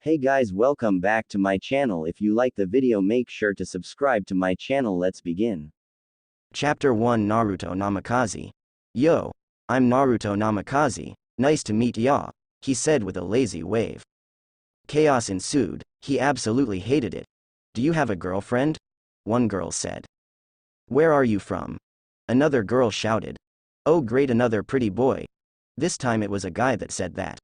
Hey guys, welcome back to my channel. If you like the video, make sure to subscribe to my channel. Let's begin. Chapter 1 Naruto Namikaze. Yo, I'm Naruto Namikaze, nice to meet ya, he said with a lazy wave. Chaos ensued, he absolutely hated it. Do you have a girlfriend? One girl said. Where are you from? Another girl shouted. Oh great, another pretty boy. This time it was a guy that said that.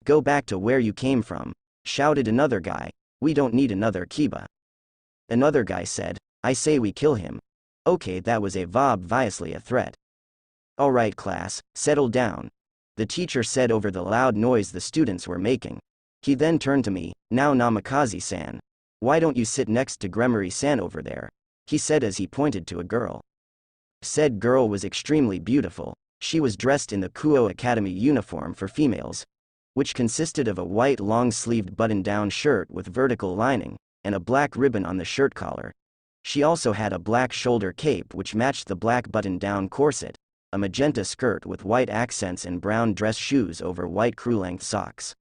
Go back to where you came from, shouted another guy, we don't need another Kiba. Another guy said, I say we kill him. Okay, that was obviously a threat. Alright class, settle down, the teacher said over the loud noise the students were making. He then turned to me, now Namikaze-san. Why don't you sit next to Gremory-san over there? He said as he pointed to a girl. Said girl was extremely beautiful. She was dressed in the Kuo Academy uniform for females, which consisted of a white long-sleeved button-down shirt with vertical lining, and a black ribbon on the shirt collar. She also had a black shoulder cape which matched the black button-down corset, a magenta skirt with white accents and brown dress shoes over white crew-length socks.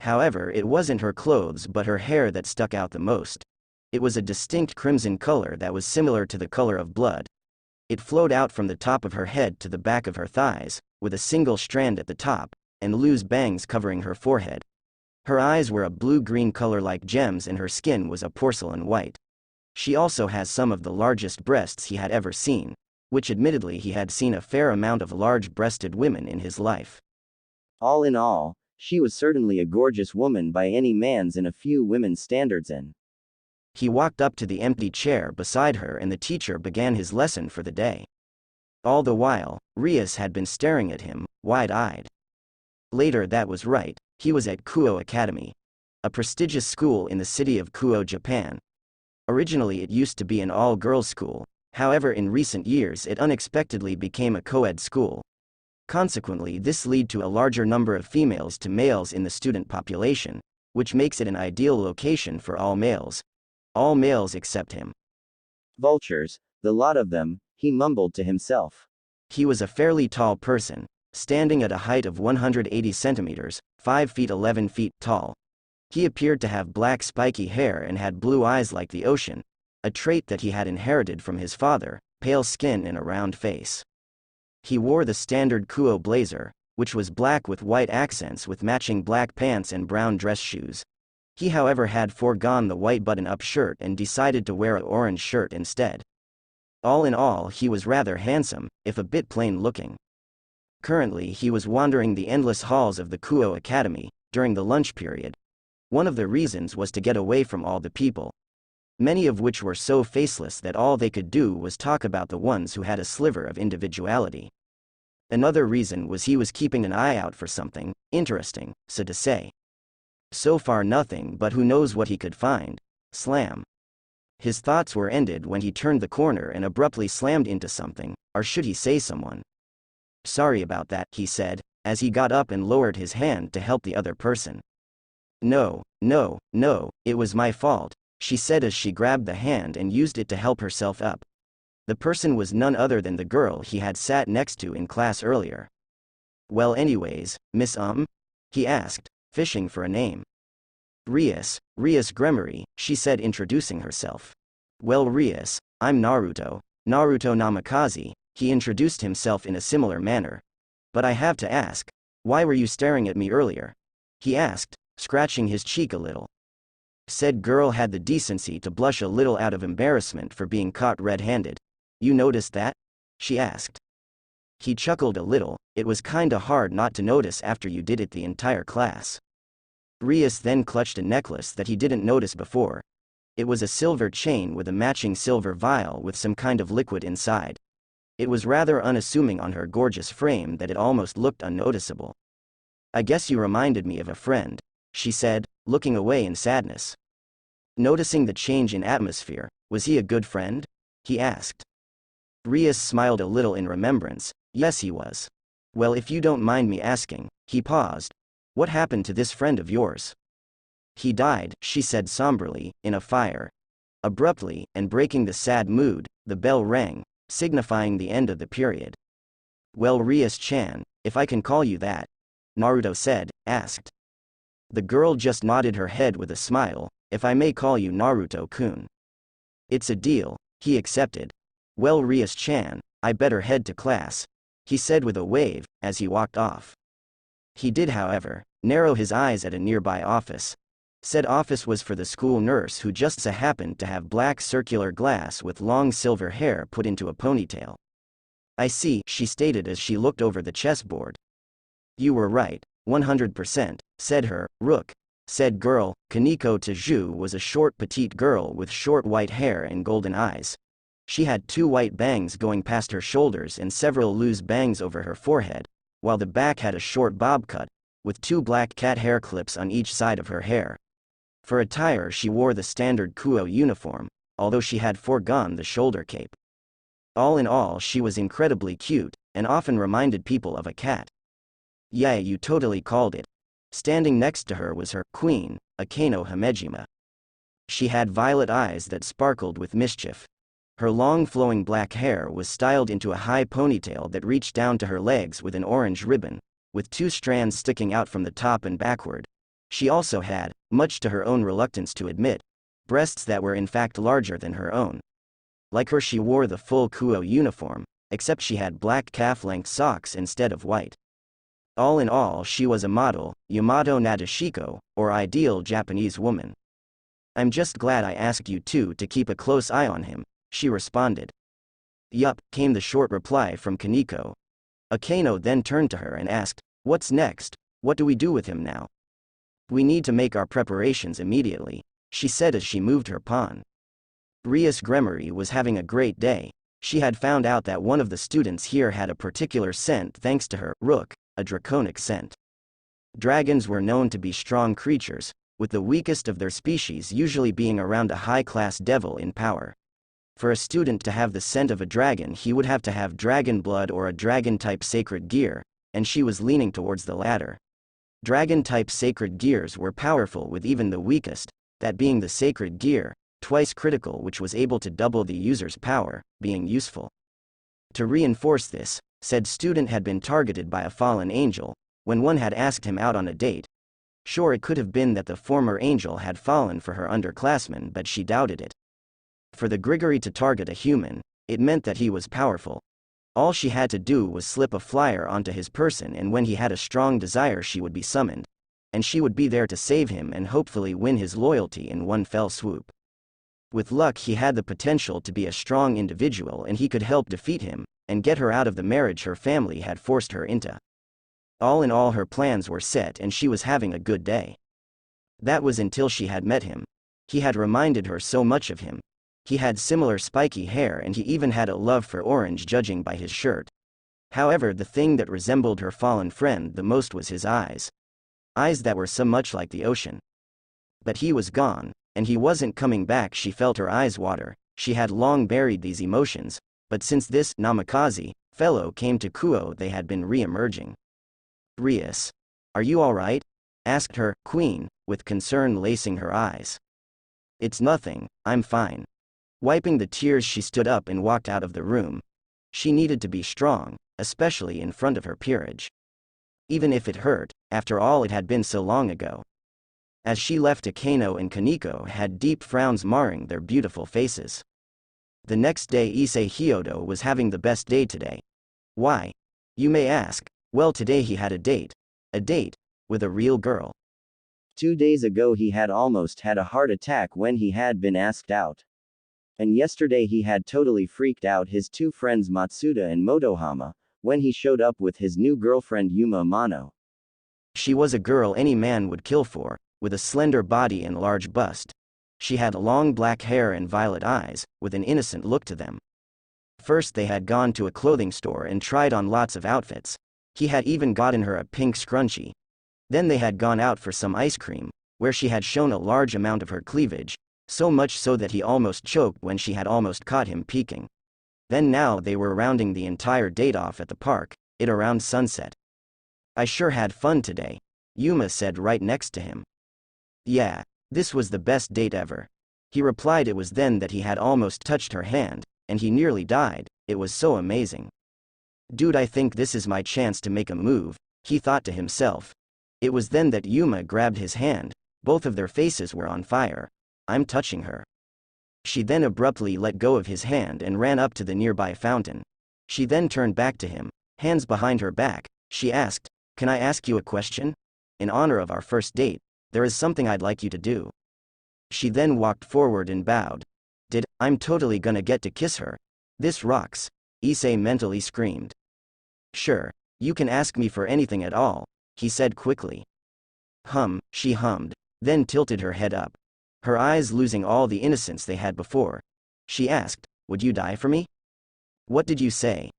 However, it wasn't her clothes but her hair that stuck out the most. It was a distinct crimson color that was similar to the color of blood. It flowed out from the top of her head to the back of her thighs, with a single strand at the top, and loose bangs covering her forehead. Her eyes were a blue-green color like gems and her skin was a porcelain white. She also has some of the largest breasts he had ever seen, which admittedly he had seen a fair amount of large-breasted women in his life. All in all, she was certainly a gorgeous woman by any man's and a few women's standards and he walked up to the empty chair beside her and the teacher began his lesson for the day. All the while, Rias had been staring at him, wide-eyed. Later that was right, he was at Kuo Academy, a prestigious school in the city of Kuo, Japan. Originally it used to be an all-girls school, however in recent years it unexpectedly became a co-ed school. Consequently this led to a larger number of females to males in the student population, which makes it an ideal location for all males. All males except him. Vultures, the lot of them, he mumbled to himself. He was a fairly tall person, standing at a height of 180 centimeters, 5 feet 11 feet tall. He appeared to have black spiky hair and had blue eyes like the ocean, a trait that he had inherited from his father, pale skin and a round face. He wore the standard Kuo blazer, which was black with white accents with matching black pants and brown dress shoes. He however had foregone the white button-up shirt and decided to wear an orange shirt instead. All in all he was rather handsome, if a bit plain-looking. Currently he was wandering the endless halls of the Kuo Academy, during the lunch period. One of the reasons was to get away from all the people, many of which were so faceless that all they could do was talk about the ones who had a sliver of individuality. Another reason was he was keeping an eye out for something interesting, so to say. So far nothing, but who knows what he could find. Slam. His thoughts were ended when he turned the corner and abruptly slammed into something, or should he say someone. Sorry about that, he said, as he got up and lowered his hand to help the other person. No, it was my fault, she said as she grabbed the hand and used it to help herself up. The person was none other than the girl he had sat next to in class earlier. Well anyways, Miss he asked, fishing for a name. Rias Gremory, she said introducing herself. Well Rias, I'm Naruto Namikaze, he introduced himself in a similar manner. But I have to ask, why were you staring at me earlier? He asked, scratching his cheek a little. Said girl had the decency to blush a little out of embarrassment for being caught red-handed. You noticed that? She asked. He chuckled a little, it was kinda hard not to notice after you did it the entire class. Rias then clutched a necklace that he didn't notice before. It was a silver chain with a matching silver vial with some kind of liquid inside. It was rather unassuming on her gorgeous frame that it almost looked unnoticeable. I guess you reminded me of a friend, she said, looking away in sadness. Noticing the change in atmosphere, was he a good friend? He asked. Rias smiled a little in remembrance. Yes he was. Well if you don't mind me asking, he paused. What happened to this friend of yours? He died, she said somberly, in a fire. Abruptly, and breaking the sad mood, the bell rang, signifying the end of the period. Well Rias-chan, if I can call you that, Naruto said, asked. The girl just nodded her head with a smile. If I may call you Naruto-kun. It's a deal, he accepted. Well, Rias-chan, I better head to class, he said with a wave, as he walked off. He did, however, narrow his eyes at a nearby office. Said office was for the school nurse who just so happened to have black circular glass with long silver hair put into a ponytail. I see, she stated as she looked over the chessboard. You were right, 100%, said her, Rook. Said girl, Kaneko Taju was a short petite girl with short white hair and golden eyes. She had 2 white bangs going past her shoulders and several loose bangs over her forehead, while the back had a short bob cut, with 2 black cat hair clips on each side of her hair. For attire she wore the standard Kuo uniform, although she had foregone the shoulder cape. All in all, she was incredibly cute, and often reminded people of a cat. Yeah, you totally called it. Standing next to her was her queen, Akeno Himejima. She had violet eyes that sparkled with mischief. Her long flowing black hair was styled into a high ponytail that reached down to her legs with an orange ribbon, with 2 strands sticking out from the top and backward. She also had, much to her own reluctance to admit, breasts that were in fact larger than her own. Like her, she wore the full Kuo uniform, except she had black calf-length socks instead of white. All in all, she was a model, Yamato Nadeshiko, or ideal Japanese woman. I'm just glad I asked you two to keep a close eye on him, she responded. Yup, came the short reply from Kaneko. Akeno then turned to her and asked, what's next? What do we do with him now? We need to make our preparations immediately, she said as she moved her pawn. Rias Gremory was having a great day. She had found out that one of the students here had a particular scent thanks to her, Rook, a draconic scent. Dragons were known to be strong creatures, with the weakest of their species usually being around a high-class devil in power. For a student to have the scent of a dragon, he would have to have dragon blood or a dragon-type sacred gear, and she was leaning towards the latter. Dragon-type sacred gears were powerful with even the weakest, that being the sacred gear, twice critical, which was able to double the user's power, being useful. To reinforce this, said student had been targeted by a fallen angel, when one had asked him out on a date. Sure, it could have been that the former angel had fallen for her underclassman, but she doubted it. For the Grigori to target a human, it meant that he was powerful. All she had to do was slip a flyer onto his person, and when he had a strong desire, she would be summoned. And she would be there to save him and hopefully win his loyalty in one fell swoop. With luck, he had the potential to be a strong individual, and he could help defeat him, and get her out of the marriage her family had forced her into. All in all, her plans were set and she was having a good day. That was until she had met him. He had reminded her so much of him. He had similar spiky hair, and he even had a love for orange, judging by his shirt. However, the thing that resembled her fallen friend the most was his eyes. Eyes that were so much like the ocean. But he was gone, and he wasn't coming back. She felt her eyes water. She had long buried these emotions, but since this namikaze fellow came to Kuo, they had been re-emerging. Rias, are you all right? Asked her queen, with concern lacing her eyes. It's nothing, I'm fine. Wiping the tears, she stood up and walked out of the room. She needed to be strong, especially in front of her peerage. Even if it hurt, after all, it had been so long ago. As she left, Akeno and Kaneko had deep frowns marring their beautiful faces. The next day, Issei Hyodo was having the best day today. Why? You may ask. Well, today he had a date. A date with a real girl. 2 days ago he had almost had a heart attack when he had been asked out. And yesterday he had totally freaked out his 2 friends Matsuda and Motohama, when he showed up with his new girlfriend Yuma Amano. She was a girl any man would kill for, with a slender body and large bust. She had long black hair and violet eyes, with an innocent look to them. First they had gone to a clothing store and tried on lots of outfits. He had even gotten her a pink scrunchie. Then they had gone out for some ice cream, where she had shown a large amount of her cleavage, so much so that he almost choked when she had almost caught him peeking. Then now they were rounding the entire date off at the park, it around sunset. I sure had fun today, Yuma said right next to him. Yeah, this was the best date ever. He replied. It was then that he had almost touched her hand, and he nearly died. It was so amazing. Dude, I think this is my chance to make a move, he thought to himself. It was then that Yuma grabbed his hand. Both of their faces were on fire. I'm touching her. She then abruptly let go of his hand and ran up to the nearby fountain. She then turned back to him, hands behind her back. She asked, "Can I ask you a question? In honor of our first date, there is something I'd like you to do." She then walked forward and bowed. I'm totally gonna get to kiss her. This rocks, Issei mentally screamed. Sure, you can ask me for anything at all, he said quickly. She hummed, then tilted her head up, her eyes losing all the innocence they had before. She asked, "Would you die for me?" "What did you say?"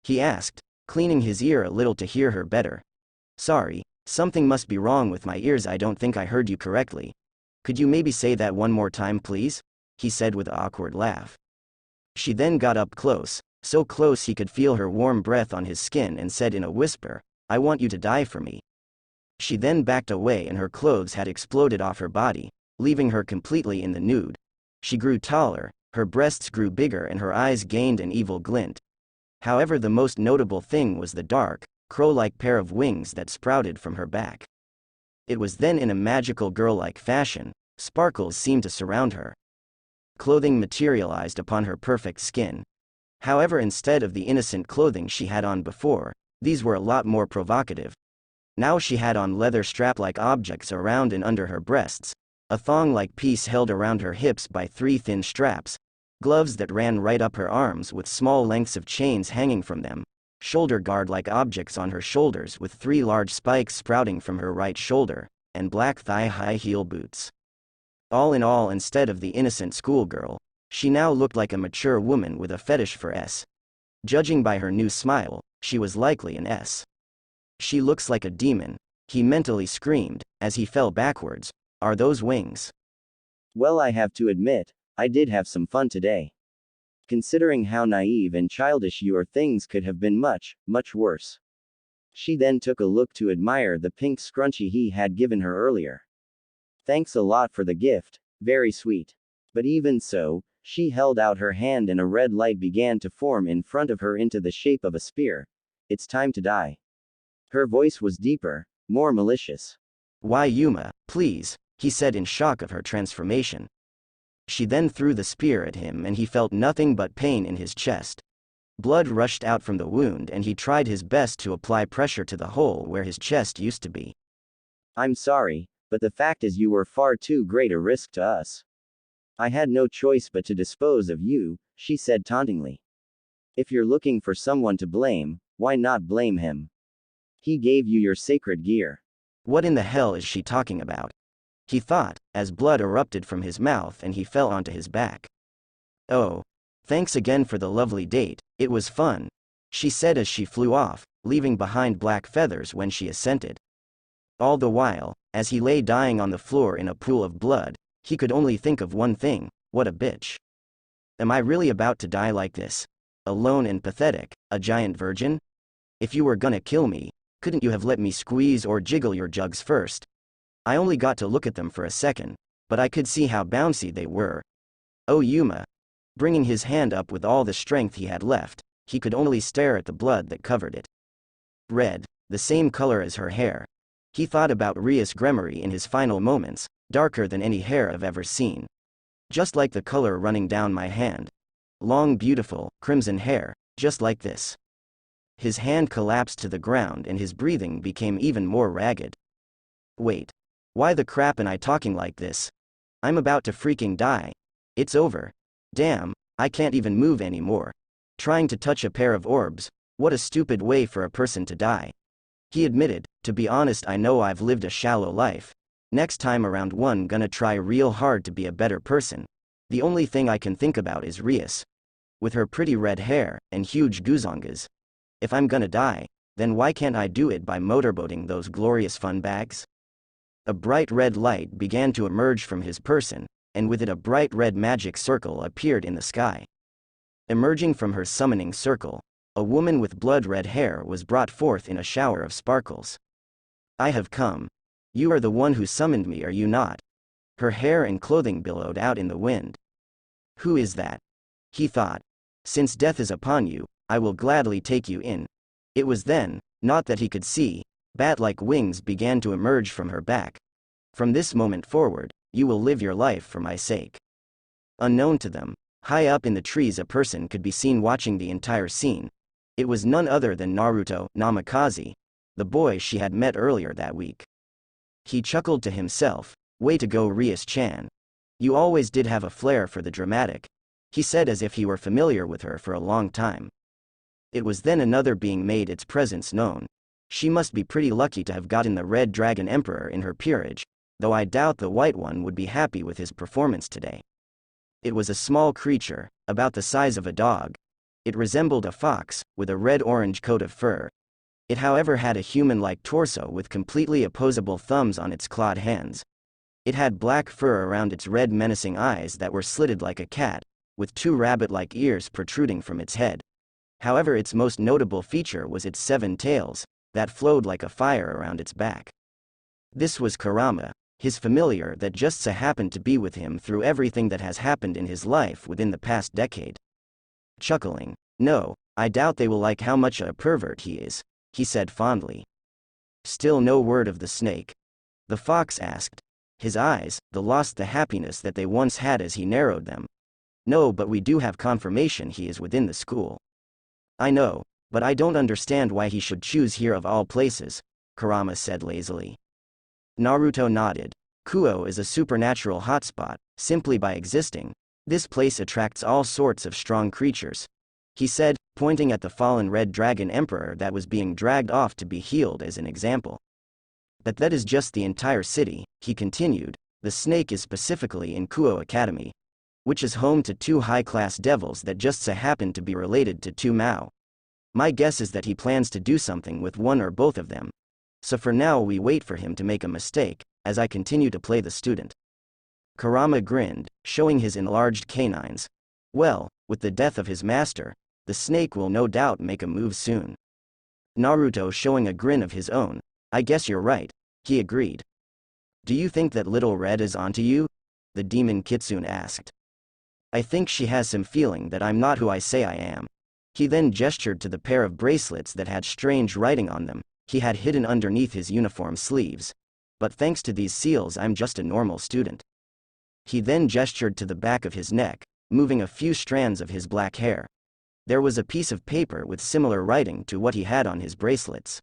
he asked, cleaning his ear a little to hear her better. "Sorry, something must be wrong with my ears. I don't think I heard you correctly. Could you maybe say that one more time, please?" he said with an awkward laugh. She then got up close, so close he could feel her warm breath on his skin, and said in a whisper, "I want you to die for me." She then backed away and her clothes had exploded off her body, leaving her completely in the nude. She grew taller, her breasts grew bigger and her eyes gained an evil glint. However, the most notable thing was the dark, crow-like pair of wings that sprouted from her back. It was then in a magical girl-like fashion, sparkles seemed to surround her. Clothing materialized upon her perfect skin. However, instead of the innocent clothing she had on before, these were a lot more provocative. Now she had on leather strap-like objects around and under her breasts, a thong-like piece held around her hips by 3 thin straps, gloves that ran right up her arms with small lengths of chains hanging from them, shoulder guard-like objects on her shoulders with 3 large spikes sprouting from her right shoulder, and black thigh-high heel boots. All in all, instead of the innocent schoolgirl, she now looked like a mature woman with a fetish for S. Judging by her new smile, she was likely an S. She looks like a demon, he mentally screamed, as he fell backwards. Are those wings? Well, I have to admit, I did have some fun today. Considering how naive and childish you are, things could have been much, much worse. She then took a look to admire the pink scrunchie he had given her earlier. Thanks a lot for the gift, very sweet. But even so, she held out her hand and a red light began to form in front of her into the shape of a spear. It's time to die. Her voice was deeper, more malicious. Why, Yuma, please, he said in shock of her transformation. She then threw the spear at him and he felt nothing but pain in his chest. Blood rushed out from the wound and he tried his best to apply pressure to the hole where his chest used to be. I'm sorry, but the fact is you were far too great a risk to us. I had no choice but to dispose of you, she said tauntingly. If you're looking for someone to blame, why not blame him? He gave you your sacred gear. What in the hell is she talking about? He thought, as blood erupted from his mouth and he fell onto his back. Oh. Thanks again for the lovely date, it was fun, she said as she flew off, leaving behind black feathers when she assented. All the while, as he lay dying on the floor in a pool of blood, he could only think of one thing: what a bitch. Am I really about to die like this? Alone and pathetic, a giant virgin? If you were gonna kill me, couldn't you have let me squeeze or jiggle your jugs first? I only got to look at them for a second, but I could see how bouncy they were. Oh, Yuma. Bringing his hand up with all the strength he had left, he could only stare at the blood that covered it. Red, the same color as her hair. He thought about Rias' Gremory in his final moments, darker than any hair I've ever seen. Just like the color running down my hand. Long, beautiful, crimson hair, just like this. His hand collapsed to the ground and his breathing became even more ragged. Wait. Why the crap am I talking like this? I'm about to freaking die. It's over. Damn, I can't even move anymore. Trying to touch a pair of orbs, what a stupid way for a person to die. He admitted, to be honest, I know I've lived a shallow life. Next time around, gonna try real hard to be a better person. The only thing I can think about is Rias. With her pretty red hair, and huge guzongas. If I'm gonna die, then why can't I do it by motorboating those glorious fun bags? A bright red light began to emerge from his person, and with it a bright red magic circle appeared in the sky. Emerging from her summoning circle, a woman with blood-red hair was brought forth in a shower of sparkles. I have come. You are the one who summoned me, are you not? Her hair and clothing billowed out in the wind. Who is that? He thought. Since death is upon you, I will gladly take you in. It was then, not that he could see, Bat-like wings began to emerge from her back. From this moment forward, you will live your life for my sake. Unknown to them, high up in the trees a person could be seen watching the entire scene. It was none other than Naruto Namikaze, the boy she had met earlier that week. He chuckled to himself, "Way to go, Rias-chan. You always did have a flair for the dramatic," he said as if he were familiar with her for a long time. It was then another being made its presence known. She must be pretty lucky to have gotten the Red Dragon Emperor in her peerage, though I doubt the White One would be happy with his performance today. It was a small creature, about the size of a dog. It resembled a fox, with a red-orange coat of fur. It however had a human-like torso with completely opposable thumbs on its clawed hands. It had black fur around its red menacing eyes that were slitted like a cat, with two rabbit-like ears protruding from its head. However, its most notable feature was its 7 tails, that flowed like a fire around its back. This was Kurama, his familiar that just so happened to be with him through everything that has happened in his life within the past decade. Chuckling, "No, I doubt they will like how much a pervert he is," he said fondly. Still no word of the snake. The fox asked. His eyes, lost the happiness that they once had as he narrowed them. "No, but we do have confirmation he is within the school." "I know, but I don't understand why he should choose here of all places," Kurama said lazily. Naruto nodded. Kuo is a supernatural hotspot. Simply by existing, this place attracts all sorts of strong creatures, he said, pointing at the fallen Red Dragon Emperor that was being dragged off to be healed as an example. "But that is just the entire city," he continued. "The snake is specifically in Kuo Academy, which is home to 2 high-class devils that just so happen to be related to 2 Mao. My guess is that he plans to do something with one or both of them. So for now we wait for him to make a mistake, as I continue to play the student." Kurama grinned, showing his enlarged canines. Well, with the death of his master, the snake will no doubt make a move soon. Naruto showing a grin of his own. "I guess you're right," he agreed. "Do you think that Little Red is onto you?" the demon Kitsune asked. "I think she has some feeling that I'm not who I say I am." He then gestured to the pair of bracelets that had strange writing on them he had hidden underneath his uniform sleeves. "But thanks to these seals I'm just a normal student." He then gestured to the back of his neck, moving a few strands of his black hair. There was a piece of paper with similar writing to what he had on his bracelets.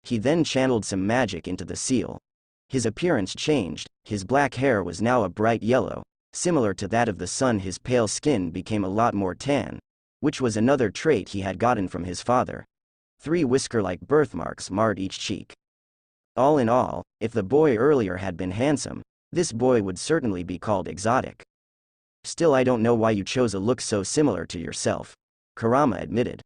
He then channeled some magic into the seal. His appearance changed, his black hair was now a bright yellow, similar to that of the sun. His pale skin became a lot more tan, which was another trait he had gotten from his father. 3 whisker-like birthmarks marred each cheek. All in all, if the boy earlier had been handsome, this boy would certainly be called exotic. "Still, I don't know why you chose a look so similar to yourself," Kurama admitted.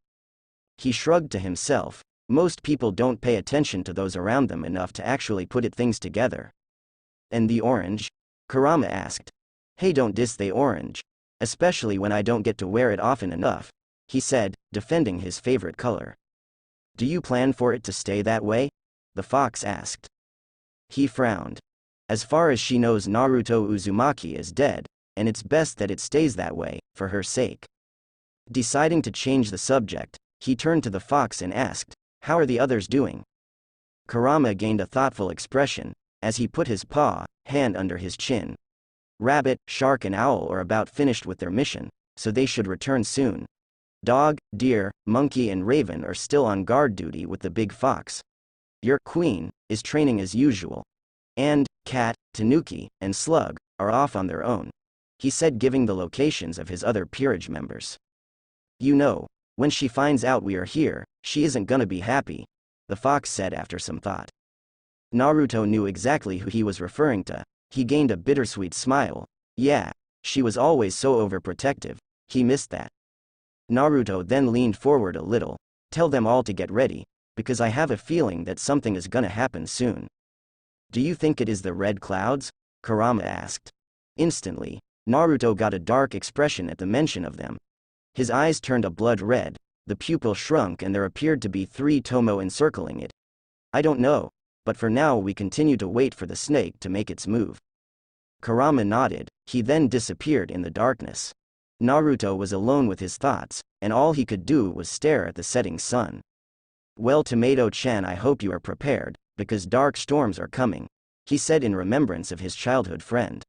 He shrugged to himself. Most people don't pay attention to those around them enough to actually put things together. "And the orange?" Kurama asked. "Hey, don't diss the orange. Especially when I don't get to wear it often enough," he said, defending his favorite color. "Do you plan for it to stay that way?" the fox asked. He frowned. As far as she knows, Naruto Uzumaki is dead, and it's best that it stays that way, for her sake. Deciding to change the subject, he turned to the fox and asked, "How are the others doing?" Kurama gained a thoughtful expression, as he put his hand under his chin. "Rabbit, shark and owl are about finished with their mission, so they should return soon. Dog, deer, monkey and raven are still on guard duty with the big fox. Your queen is training as usual. And cat, tanuki, and slug are off on their own," he said, giving the locations of his other peerage members. "You know, when she finds out we are here, she isn't gonna be happy," the fox said after some thought. Naruto knew exactly who he was referring to. He gained a bittersweet smile. Yeah, she was always so overprotective. He missed that. Naruto then leaned forward a little. "Tell them all to get ready, because I have a feeling that something is gonna happen soon." "Do you think it is the red clouds?" Kurama asked. Instantly, Naruto got a dark expression at the mention of them. His eyes turned a blood red, the pupil shrunk and there appeared to be 3 tomo encircling it. "I don't know, but for now we continue to wait for the snake to make its move." Kurama nodded. He then disappeared in the darkness. Naruto was alone with his thoughts, and all he could do was stare at the setting sun. Well, Tomato-chan, I hope you are prepared, because dark storms are coming, he said in remembrance of his childhood friend.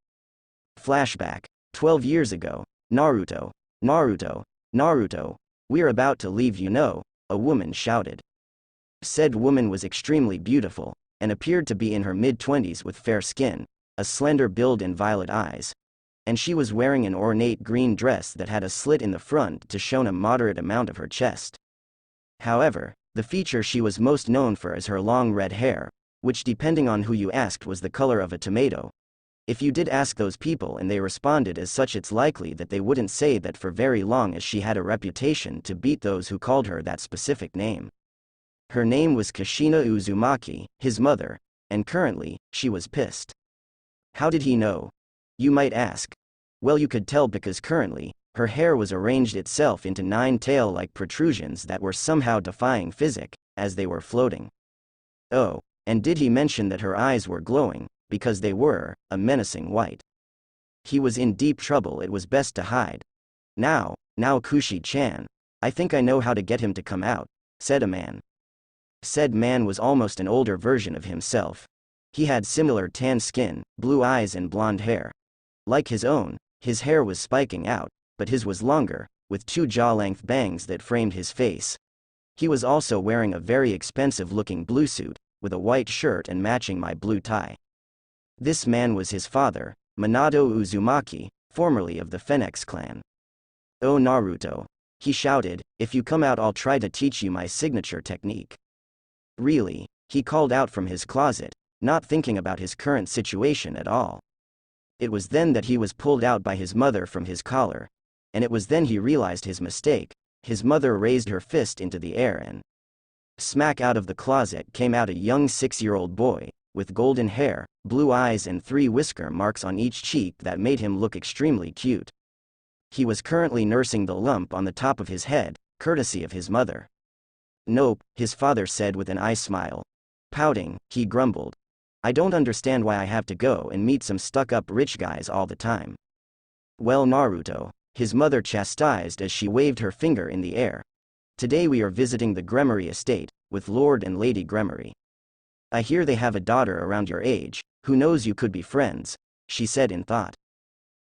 Flashback. 12 years ago. Naruto. Naruto. Naruto. We're about to leave, you know, a woman shouted. Said woman was extremely beautiful, and appeared to be in her mid-20s with fair skin, a slender build and violet eyes. And she was wearing an ornate green dress that had a slit in the front to show a moderate amount of her chest. However, the feature she was most known for is her long red hair, which depending on who you asked was the color of a tomato. If you did ask those people and they responded as such, it's likely that they wouldn't say that for very long, as she had a reputation to beat those who called her that specific name. Her name was Kushina Uzumaki, his mother, and currently, she was pissed. How did he know? You might ask. Well, you could tell because currently, her hair was arranged itself into 9 tail-like protrusions that were somehow defying physics, as they were floating. Oh, and did he mention that her eyes were glowing, because they were, a menacing white. He was in deep trouble, it was best to hide. Now Kushi-chan, I think I know how to get him to come out, said a man. Said man was almost an older version of himself. He had similar tan skin, blue eyes and blonde hair. Like his own, his hair was spiking out, but his was longer, with 2 jaw-length bangs that framed his face. He was also wearing a very expensive-looking blue suit, with a white shirt and matching my blue tie. This man was his father, Minato Uzumaki, formerly of the Phoenix clan. Oh Naruto, he shouted, if you come out I'll try to teach you my signature technique. Really, he called out from his closet, not thinking about his current situation at all. It was then that he was pulled out by his mother from his collar, and it was then he realized his mistake. His mother raised her fist into the air and smack out of the closet came out a young 6-year-old boy, with golden hair, blue eyes and 3 whisker marks on each cheek that made him look extremely cute. He was currently nursing the lump on the top of his head, courtesy of his mother. Nope, his father said with an eye smile. Pouting, he grumbled. I don't understand why I have to go and meet some stuck-up rich guys all the time. Well Naruto, his mother chastised as she waved her finger in the air. Today we are visiting the Gremory estate, with Lord and Lady Gremory. I hear they have a daughter around your age, who knows, you could be friends, she said in thought.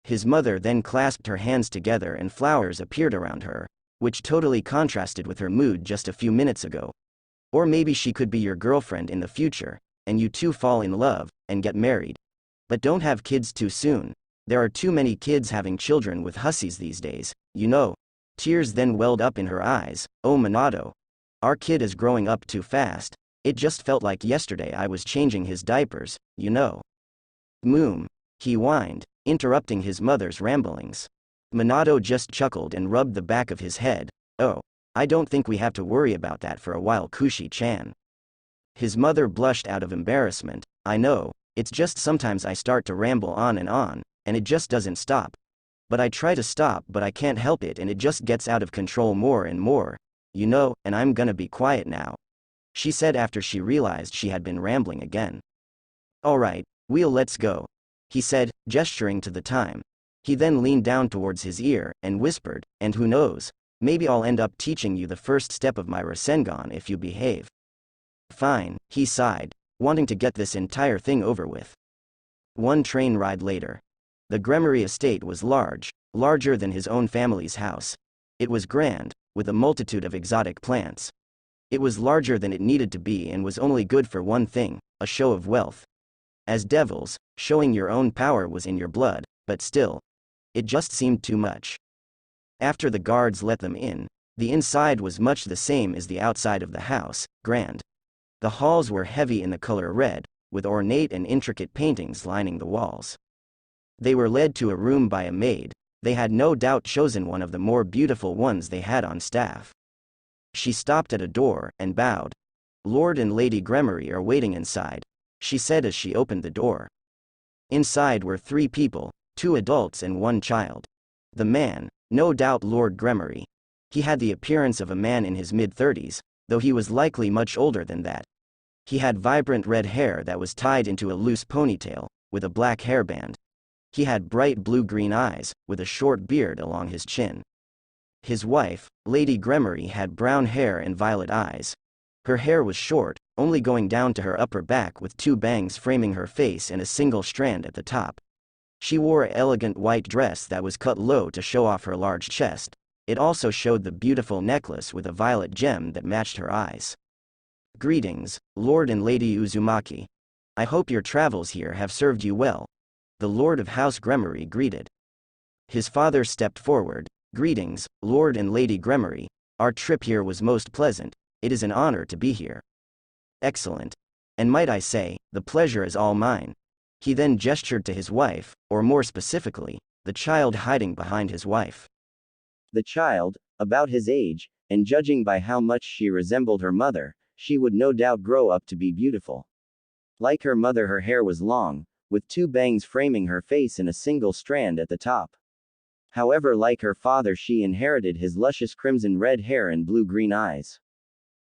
His mother then clasped her hands together and flowers appeared around her, which totally contrasted with her mood just a few minutes ago. Or maybe she could be your girlfriend in the future, and you two fall in love, and get married. But don't have kids too soon. There are too many kids having children with hussies these days, you know. Tears then welled up in her eyes. Oh Minato. Our kid is growing up too fast. It just felt like yesterday I was changing his diapers, you know. Moom. He whined, interrupting his mother's ramblings. Minato just chuckled and rubbed the back of his head. Oh, I don't think we have to worry about that for a while, Kushi-chan. His mother blushed out of embarrassment. I know, it's just sometimes I start to ramble on, and it just doesn't stop. But I try to stop, but I can't help it, and it just gets out of control more and more, you know, and I'm gonna be quiet now, she said after she realized she had been rambling again. Alright, let's go, he said, gesturing to the time. He then leaned down towards his ear, and whispered, and who knows, maybe I'll end up teaching you the first step of my Rasengan if you behave. Fine, he sighed, wanting to get this entire thing over with. 1 train ride later. The Gremory estate was large, larger than his own family's house. It was grand, with a multitude of exotic plants. It was larger than it needed to be and was only good for one thing, a show of wealth. As devils, showing your own power was in your blood, but still, it just seemed too much. After the guards let them in, the inside was much the same as the outside of the house, grand. The halls were heavy in the color red, with ornate and intricate paintings lining the walls. They were led to a room by a maid. They had no doubt chosen one of the more beautiful ones they had on staff. She stopped at a door and bowed. Lord and Lady Gremory are waiting inside, she said as she opened the door. Inside were 3 people, 2 adults and 1 child. The man, no doubt Lord Gremory. He had the appearance of a man in his mid-30s, though he was likely much older than that. He had vibrant red hair that was tied into a loose ponytail, with a black hairband. He had bright blue-green eyes, with a short beard along his chin. His wife, Lady Gremory, had brown hair and violet eyes. Her hair was short, only going down to her upper back with two bangs framing her face and a single strand at the top. She wore an elegant white dress that was cut low to show off her large chest. It also showed the beautiful necklace with a violet gem that matched her eyes. "Greetings, Lord and Lady Uzumaki. I hope your travels here have served you well," the Lord of House Gremory greeted. His father stepped forward. "Greetings, Lord and Lady Gremory. Our trip here was most pleasant. It is an honor to be here." "Excellent. And might I say, the pleasure is all mine." He then gestured to his wife, or more specifically, the child hiding behind his wife. The child, about his age, and judging by how much she resembled her mother, she would no doubt grow up to be beautiful. Like her mother, her hair was long, with two bangs framing her face and a single strand at the top. However, like her father, she inherited his luscious crimson red hair and blue-green eyes.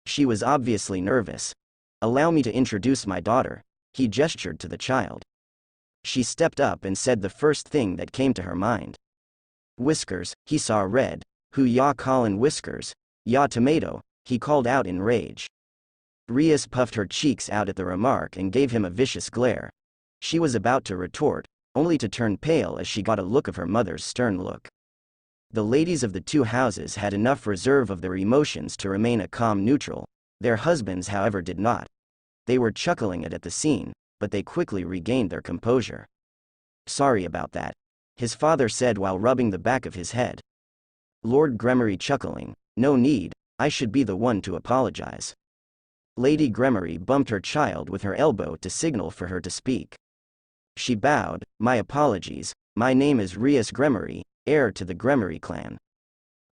She was obviously nervous. "Allow me to introduce my daughter." He gestured to the child. She stepped up and said the first thing that came to her mind. "Whiskers," he saw red. "Who ya callin' Whiskers? Ya tomato," he called out in rage. Rias puffed her cheeks out at the remark and gave him a vicious glare. She was about to retort, only to turn pale as she got a look of her mother's stern look. The ladies of the two houses had enough reserve of their emotions to remain a calm neutral. Their husbands, however, did not. They were chuckling at the scene, but they quickly regained their composure. "Sorry about that," his father said while rubbing the back of his head. Lord Gremory chuckling, "No need, I should be the one to apologize." Lady Gremory bumped her child with her elbow to signal for her to speak. She bowed. "My apologies, my name is Rias Gremory, heir to the Gremory clan."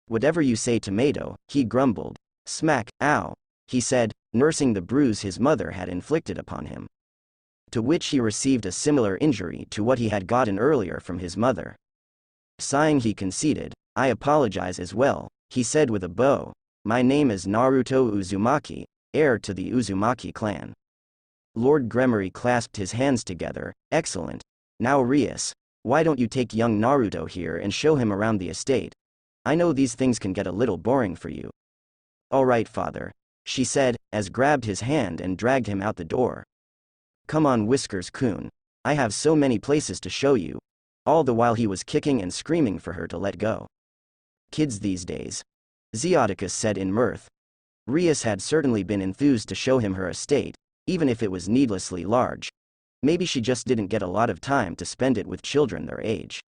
"Whatever you say, tomato," he grumbled. "Smack, ow," he said, nursing the bruise his mother had inflicted upon him. To which he received a similar injury to what he had gotten earlier from his mother. Sighing, he conceded, "I apologize as well," he said with a bow. "My name is Naruto Uzumaki, heir to the Uzumaki clan." Lord Gremory clasped his hands together. "Excellent. Now Rias, why don't you take young Naruto here and show him around the estate? I know these things can get a little boring for you." "All right, father," she said, as grabbed his hand and dragged him out the door. "Come on, Whiskers-kun. I have so many places to show you." All the while he was kicking and screaming for her to let go. "Kids these days," Zeoticus said in mirth. Rias had certainly been enthused to show him her estate, even if it was needlessly large. Maybe she just didn't get a lot of time to spend it with children their age.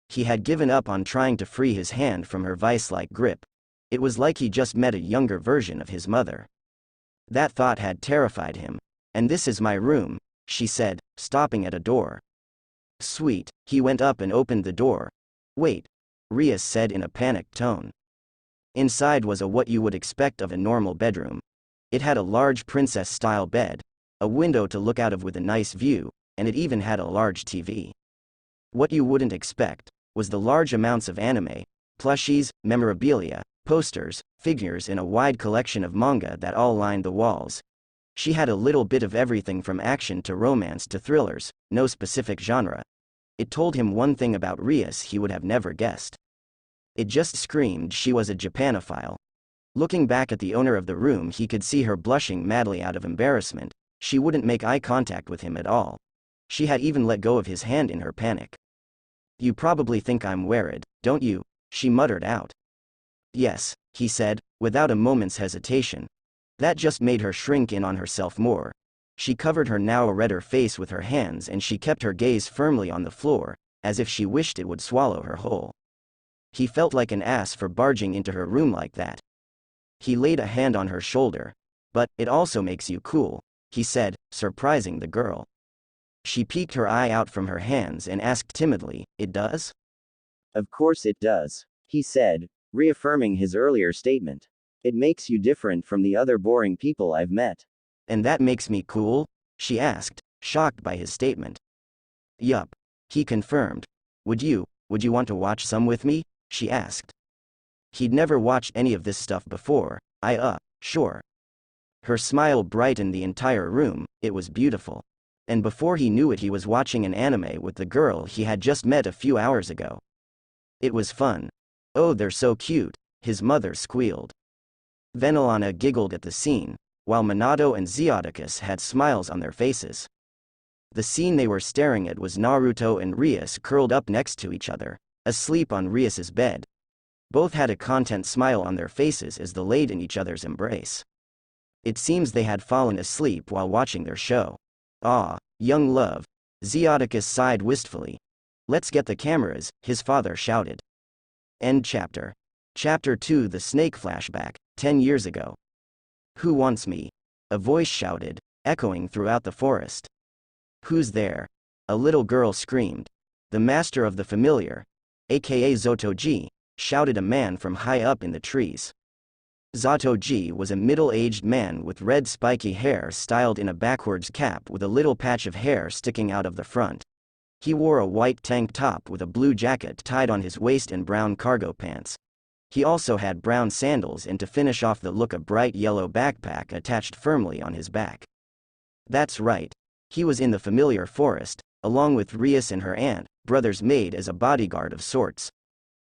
He had given up on trying to free his hand from her vice-like grip. It was like he just met a younger version of his mother. That thought had terrified him. "And this is my room," she said, stopping at a door. "Sweet." He went up and opened the door. "Wait," Rias said in a panicked tone. Inside was what you would expect of a normal bedroom. It had a large princess-style bed, a window to look out of with a nice view, and it even had a large TV. What you wouldn't expect was the large amounts of anime, plushies, memorabilia, posters, figures, and a wide collection of manga that all lined the walls. She had a little bit of everything from action to romance to thrillers, no specific genre. It told him one thing about Rias he would have never guessed. It just screamed she was a Japanophile. Looking back at the owner of the room, he could see her blushing madly out of embarrassment. She wouldn't make eye contact with him at all. She had even let go of his hand in her panic. "You probably think I'm worried, don't you?" she muttered out. "Yes," he said, without a moment's hesitation. That just made her shrink in on herself more. She covered her now redder face with her hands and she kept her gaze firmly on the floor, as if she wished it would swallow her whole. He felt like an ass for barging into her room like that. He laid a hand on her shoulder. "But it also makes you cool," he said, surprising the girl. She peeked her eye out from her hands and asked timidly, "It does?" "Of course it does," he said, reaffirming his earlier statement. "It makes you different from the other boring people I've met." "And that makes me cool?" she asked, shocked by his statement. "Yup," he confirmed. Would you want to watch some with me?" she asked. He'd never watched any of this stuff before. Sure." Her smile brightened the entire room. It was beautiful. And before he knew it, he was watching an anime with the girl he had just met a few hours ago. It was fun. "Oh, they're so cute," his mother squealed. Venelana giggled at the scene. while Minato and Zeoticus had smiles on their faces. The scene they were staring at was Naruto and Rias curled up next to each other, asleep on Rias's bed. Both had a content smile on their faces as they laid in each other's embrace. It seems they had fallen asleep while watching their show. "Ah, young love," Zeoticus sighed wistfully. "Let's get the cameras," his father shouted. End chapter. Chapter 2 The Snake Flashback, 10 years ago. "Who wants me?" a voice shouted, echoing throughout the forest. "Who's there?" a little girl screamed. "The master of the familiar, aka Zotoji," shouted a man from high up in the trees. Zotoji was a middle-aged man with red spiky hair styled in a backwards cap with a little patch of hair sticking out of the front. He wore a white tank top with a blue jacket tied on his waist and brown cargo pants. He also had brown sandals and to finish off the look a bright yellow backpack attached firmly on his back. That's right. He was in the familiar forest, along with Rias and her aunt, brother's maid as a bodyguard of sorts.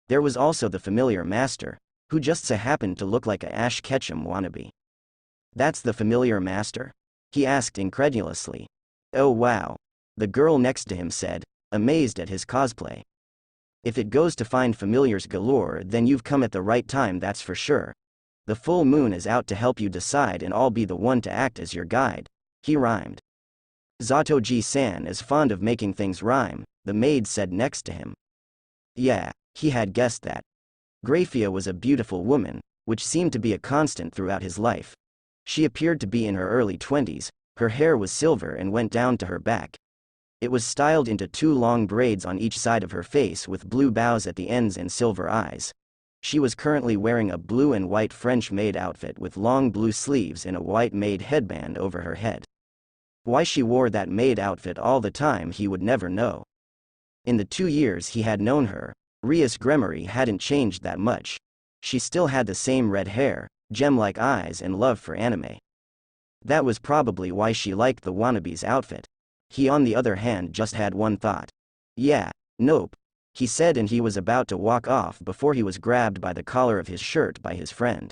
There was also the familiar master, who just so happened to look like a Ash Ketchum wannabe. "That's the familiar master?" he asked incredulously. "Oh wow," the girl next to him said, amazed at his cosplay. "If it goes to find familiars galore, then you've come at the right time, that's for sure. The full moon is out to help you decide and I'll be the one to act as your guide," he rhymed. "Zatoji-san is fond of making things rhyme," the maid said next to him. Yeah, he had guessed that. Graphia was a beautiful woman, which seemed to be a constant throughout his life. She appeared to be in her early 20s, her hair was silver and went down to her back. It was styled into 2 long braids on each side of her face with blue bows at the ends and silver eyes. She was currently wearing a blue and white French maid outfit with long blue sleeves and a white maid headband over her head. Why she wore that maid outfit all the time he would never know. In the 2 years he had known her, Rias Gremory hadn't changed that much. She still had the same red hair, gem-like eyes and love for anime. That was probably why she liked the wannabe's outfit. He on the other hand just had one thought. "Yeah, nope," he said, and he was about to walk off before he was grabbed by the collar of his shirt by his friend.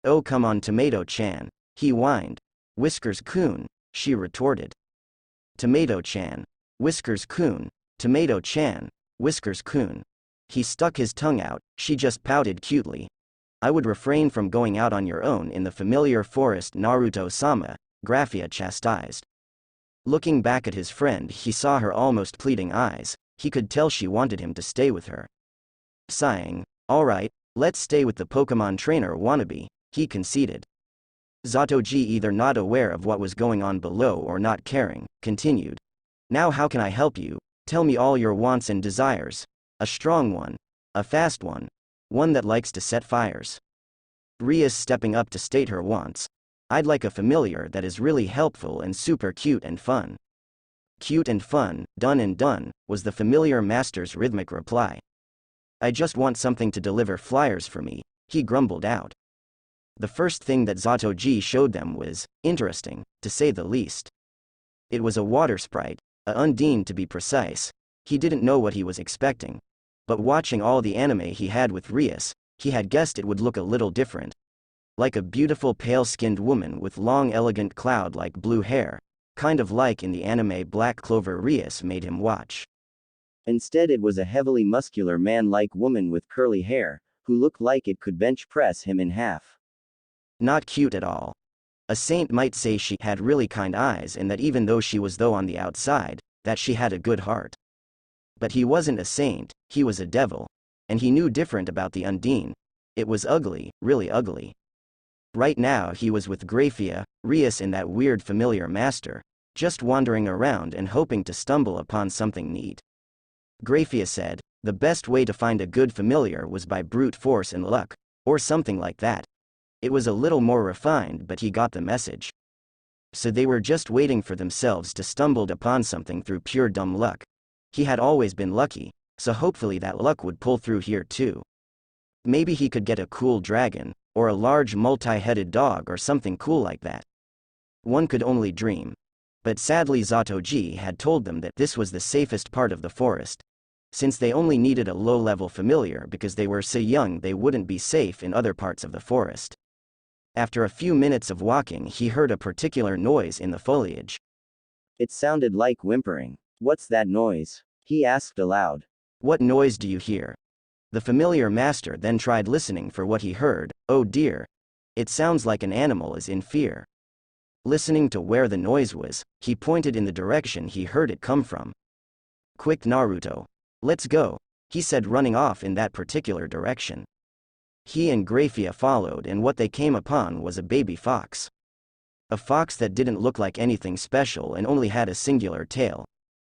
"Oh come on Tomato-chan," he whined. "Whiskers-kun," she retorted. "Tomato-chan. Whiskers-kun. Tomato-chan. Whiskers-kun." He stuck his tongue out, she just pouted cutely. "I would refrain from going out on your own in the familiar forest, Naruto-sama," Graphia chastised. Looking back at his friend, he saw her almost pleading eyes. He could tell she wanted him to stay with her. Sighing, "Alright, let's stay with the Pokemon trainer wannabe," he conceded. Zatoji, either not aware of what was going on below or not caring, continued. "Now how can I help you? Tell me all your wants and desires. A strong one. A fast one. One that likes to set fires." Rias stepping up to state her wants. "I'd like a familiar that is really helpful and super cute and fun." "Cute and fun, done and done," was the familiar master's rhythmic reply. "I just want something to deliver flyers for me," he grumbled out. The first thing that Zatoji showed them was interesting, to say the least. It was a water sprite, a Undine to be precise. He didn't know what he was expecting. But watching all the anime he had with Rias, he had guessed it would look a little different. Like a beautiful pale-skinned woman with long elegant cloud-like blue hair, kind of like in the anime Black Clover Rias made him watch. Instead it was a heavily muscular man-like woman with curly hair, who looked like it could bench press him in half. Not cute at all. A saint might say she had really kind eyes and that even though she was though on the outside, that she had a good heart. But he wasn't a saint, he was a devil. And he knew different about the Undine. It was ugly, really ugly. Right now he was with Graphia, Rias and that weird familiar master, just wandering around and hoping to stumble upon something neat. Graphia said, the best way to find a good familiar was by brute force and luck, or something like that. It was a little more refined, but he got the message. So they were just waiting for themselves to stumble upon something through pure dumb luck. He had always been lucky, so hopefully that luck would pull through here too. Maybe he could get a cool dragon, or a large multi-headed dog or something cool like that. One could only dream. But sadly Zatoji had told them that this was the safest part of the forest. Since they only needed a low-level familiar because they were so young they wouldn't be safe in other parts of the forest. After a few minutes of walking, he heard a particular noise in the foliage. It sounded like whimpering. What's that noise? He asked aloud. What noise do you hear? The familiar master then tried listening for what he heard. Oh dear. It sounds like an animal is in fear. Listening to where the noise was, he pointed in the direction he heard it come from. Quick Naruto. Let's go, he said, running off in that particular direction. He and Grafia followed, and what they came upon was a baby fox. A fox that didn't look like anything special and only had a singular tail.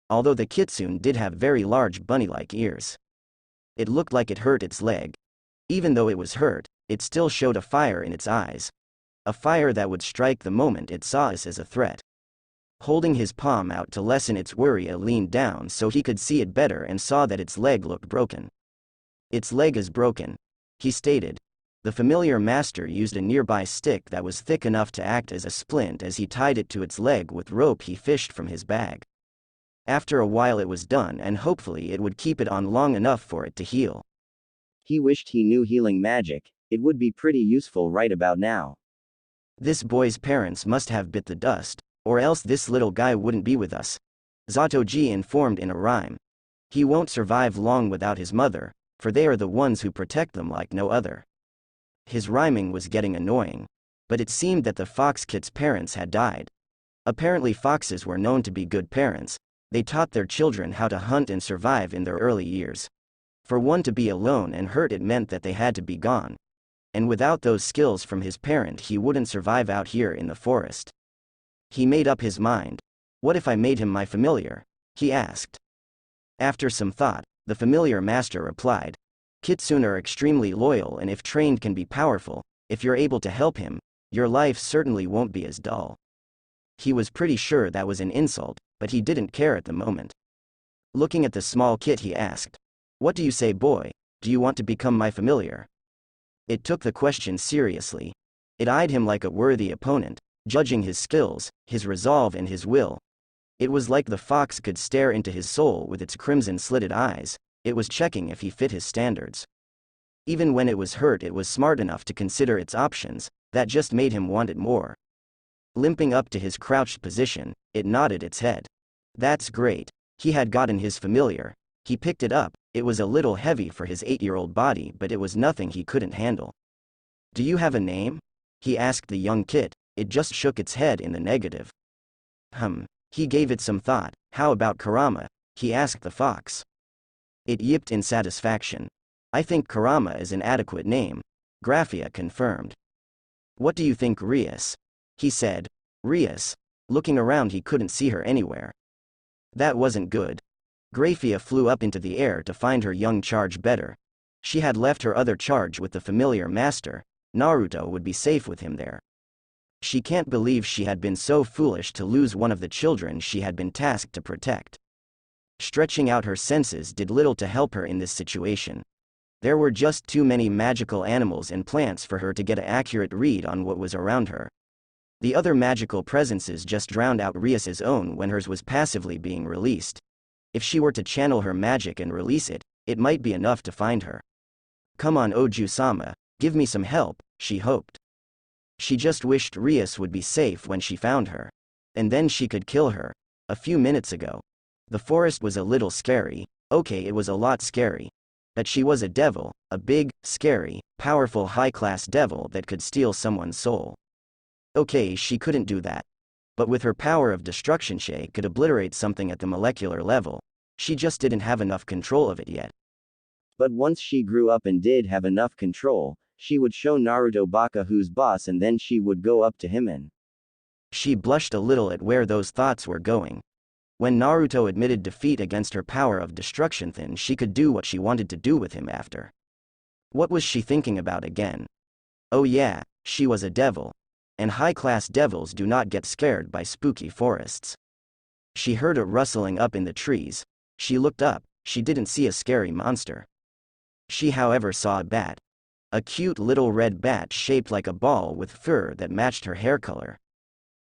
Although the kitsune did have very large bunny-like ears. It looked like it hurt its leg. Even though it was hurt, it still showed a fire in its eyes. A fire that would strike the moment it saw us as a threat. Holding his palm out to lessen its worry, it leaned down so he could see it better and saw that its leg looked broken. Its leg is broken, he stated. The familiar master used a nearby stick that was thick enough to act as a splint as he tied it to its leg with rope he fished from his bag. After a while it was done, and hopefully it would keep it on long enough for it to heal. He wished he knew healing magic. It would be pretty useful right about now. This boy's parents must have bit the dust, or else this little guy wouldn't be with us, Zatoji informed in a rhyme. He won't survive long without his mother, for they are the ones who protect them like no other. His rhyming was getting annoying, but it seemed that the fox kid's parents had died. Apparently foxes were known to be good parents. They taught their children how to hunt and survive in their early years. For one to be alone and hurt, it meant that they had to be gone. And without those skills from his parent, he wouldn't survive out here in the forest. He made up his mind. What if I made him my familiar? He asked. After some thought, the familiar master replied. Kitsune are extremely loyal, and if trained can be powerful. If you're able to help him, your life certainly won't be as dull. He was pretty sure that was an insult, but he didn't care at the moment. Looking at the small kit, he asked, "What do you say, boy? Do you want to become my familiar?" It took the question seriously. It eyed him like a worthy opponent, judging his skills, his resolve, and his will. It was like the fox could stare into his soul with its crimson-slitted eyes. It was checking if he fit his standards. Even when it was hurt, it was smart enough to consider its options. That just made him want it more. Limping up to his crouched position, it nodded its head. That's great. He had gotten his familiar. He picked it up. It was a little heavy for his 8-year-old body, but it was nothing he couldn't handle. Do you have a name? He asked the young kid. It just shook its head in the negative. He gave it some thought. How about Kurama? He asked the fox. It yipped in satisfaction. I think Kurama is an adequate name. Grafia confirmed. What do you think, Rias? He said. Rias. Looking around, he couldn't see her anywhere. That wasn't good. Grafia flew up into the air to find her young charge better. She had left her other charge with the familiar master. Naruto would be safe with him there. She can't believe she had been so foolish to lose one of the children she had been tasked to protect. Stretching out her senses did little to help her in this situation. There were just too many magical animals and plants for her to get an accurate read on what was around her. The other magical presences just drowned out Rias's own when hers was passively being released. If she were to channel her magic and release it, it might be enough to find her. Come on, Oju-sama, give me some help, she hoped. She just wished Rias would be safe when she found her. And then she could kill her. A few minutes ago. The forest was a little scary. Okay, it was a lot scary. But she was a devil, a big, scary, powerful high-class devil that could steal someone's soul. Okay, she couldn't do that. But with her power of destruction, she could obliterate something at the molecular level. She just didn't have enough control of it yet. But once she grew up and did have enough control, she would show Naruto Baka who's boss, and then she would go up to him and... She blushed a little at where those thoughts were going. When Naruto admitted defeat against her power of destruction, then she could do what she wanted to do with him after. What was she thinking about again? Oh yeah, she was a devil. And high-class devils do not get scared by spooky forests. She heard a rustling up in the trees. She looked up. She didn't see a scary monster. She, however, saw a bat. A cute little red bat shaped like a ball with fur that matched her hair color.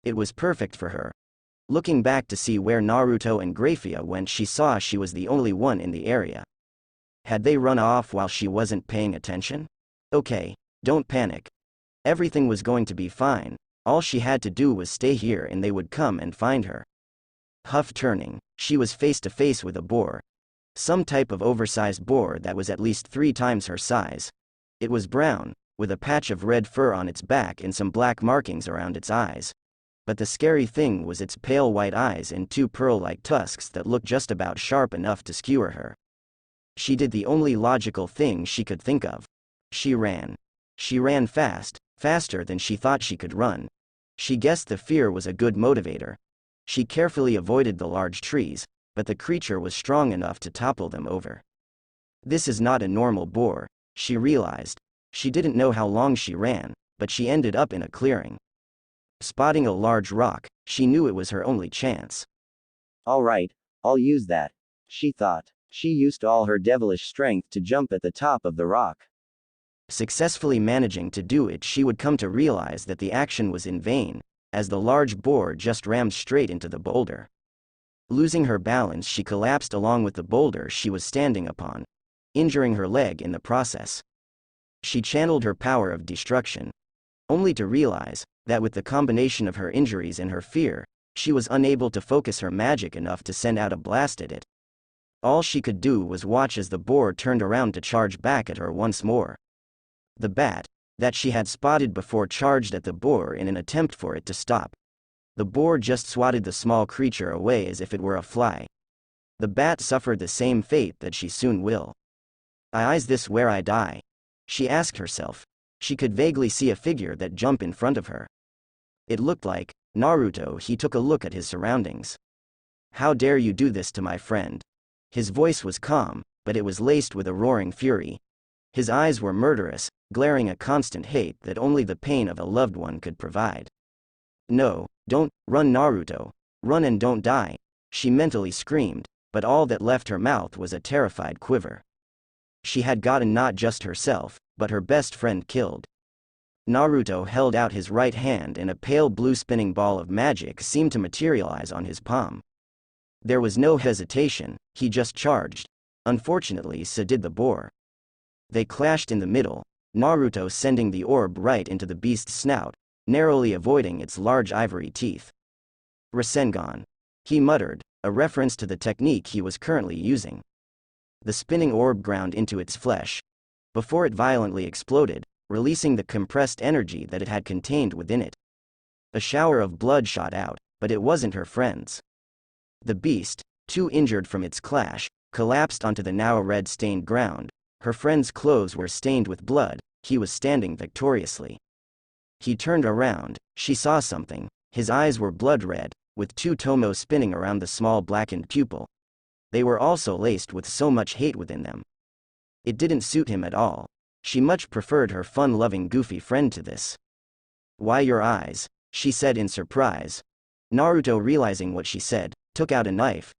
It was perfect for her. Looking back to see where Naruto and Grafia went, she saw she was the only one in the area. Had they run off while she wasn't paying attention? Okay, don't panic. Everything was going to be fine. All she had to do was stay here and they would come and find her. Huff turning, she was face to face with a boar. Some type of oversized boar that was at least 3 times her size. It was brown, with a patch of red fur on its back and some black markings around its eyes. But the scary thing was its pale white eyes and 2 pearl-like tusks that looked just about sharp enough to skewer her. She did the only logical thing she could think of. She ran. She ran fast, faster than she thought she could run. She guessed the fear was a good motivator. She carefully avoided the large trees, but the creature was strong enough to topple them over. This is not a normal boar, she realized. She didn't know how long she ran, but she ended up in a clearing. Spotting a large rock, she knew it was her only chance. All right, I'll use that, she thought. She used all her devilish strength to jump at the top of the rock. Successfully managing to do it, she would come to realize that the action was in vain, as the large boar just rammed straight into the boulder. Losing her balance, she collapsed along with the boulder she was standing upon, injuring her leg in the process. She channeled her power of destruction, only to realize that with the combination of her injuries and her fear, she was unable to focus her magic enough to send out a blast at it. All she could do was watch as the boar turned around to charge back at her once more. The bat, that she had spotted before, charged at the boar in an attempt for it to stop. The boar just swatted the small creature away as if it were a fly. The bat suffered the same fate that she soon will. Is this where I die? She asked herself. She could vaguely see a figure that jumped in front of her. It looked like Naruto. He took a look at his surroundings. How dare you do this to my friend? His voice was calm, but it was laced with a roaring fury. His eyes were murderous, glaring a constant hate that only the pain of a loved one could provide. No, don't, run Naruto, run and don't die, she mentally screamed, but all that left her mouth was a terrified quiver. She had gotten not just herself, but her best friend killed. Naruto held out his right hand and a pale blue spinning ball of magic seemed to materialize on his palm. There was no hesitation, he just charged. Unfortunately, so did the boar. They clashed in the middle, Naruto sending the orb right into the beast's snout, narrowly avoiding its large ivory teeth. Rasengan, he muttered, a reference to the technique he was currently using. The spinning orb ground into its flesh, before it violently exploded, releasing the compressed energy that it had contained within it. A shower of blood shot out, but it wasn't her friend's. The beast, too injured from its clash, collapsed onto the now red-stained ground. Her friend's clothes were stained with blood. He was standing victoriously. He turned around. She saw something. His eyes were blood red, with 2 tomos spinning around the small blackened pupil. They were also laced with so much hate within them. It didn't suit him at all. She much preferred her fun-loving goofy friend to this. Why your eyes? She said in surprise. Naruto, realizing what she said, took out a knife.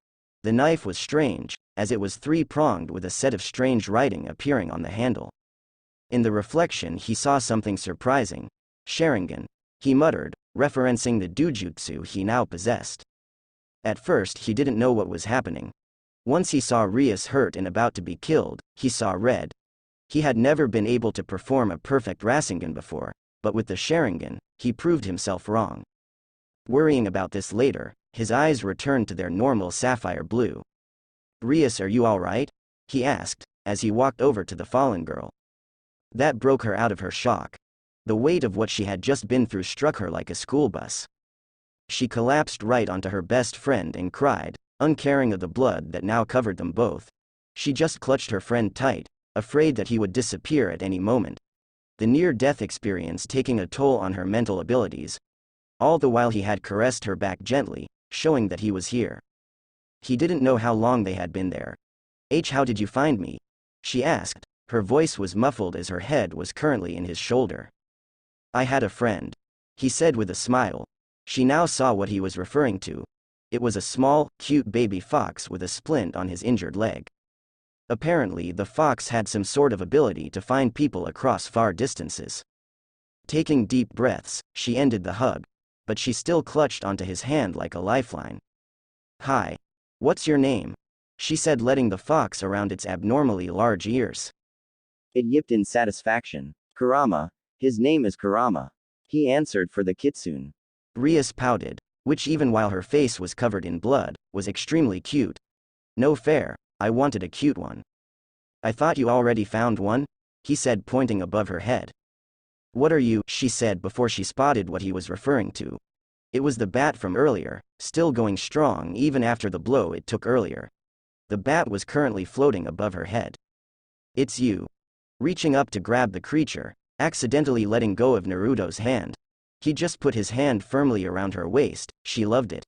The knife was strange, as it was 3-pronged with a set of strange writing appearing on the handle. In the reflection he saw something surprising. Sharingan, he muttered, referencing the dujutsu he now possessed. At first he didn't know what was happening. Once he saw Rias hurt and about to be killed, he saw red. He had never been able to perform a perfect Rasengan before, but with the Sharingan, he proved himself wrong. Worrying about this later, his eyes returned to their normal sapphire blue. Rias, are you all right? He asked, as he walked over to the fallen girl. That broke her out of her shock. The weight of what she had just been through struck her like a school bus. She collapsed right onto her best friend and cried, uncaring of the blood that now covered them both. She just clutched her friend tight, afraid that he would disappear at any moment. The near-death experience taking a toll on her mental abilities. All the while he had caressed her back gently, showing that he was here. He didn't know how long they had been there. How did you find me? She asked. Her voice was muffled as her head was currently in his shoulder. I had a friend, he said with a smile. She now saw what he was referring to. It was a small, cute baby fox with a splint on his injured leg. Apparently the fox had some sort of ability to find people across far distances. Taking deep breaths, she ended the hug, but she still clutched onto his hand like a lifeline. Hi. What's your name? She said, letting the fox around its abnormally large ears. It yipped in satisfaction. Kurama, His name is Kurama. He answered for the kitsune. Rias pouted, which even while her face was covered in blood, was extremely cute. No fair, I wanted a cute one. I thought you already found one? He said, pointing above her head. What are you? She said before she spotted what he was referring to. It was the bat from earlier, still going strong even after the blow it took earlier. The bat was currently floating above her head. It's you. Reaching up to grab the creature, accidentally letting go of Naruto's hand. He just put his hand firmly around her waist, she loved it.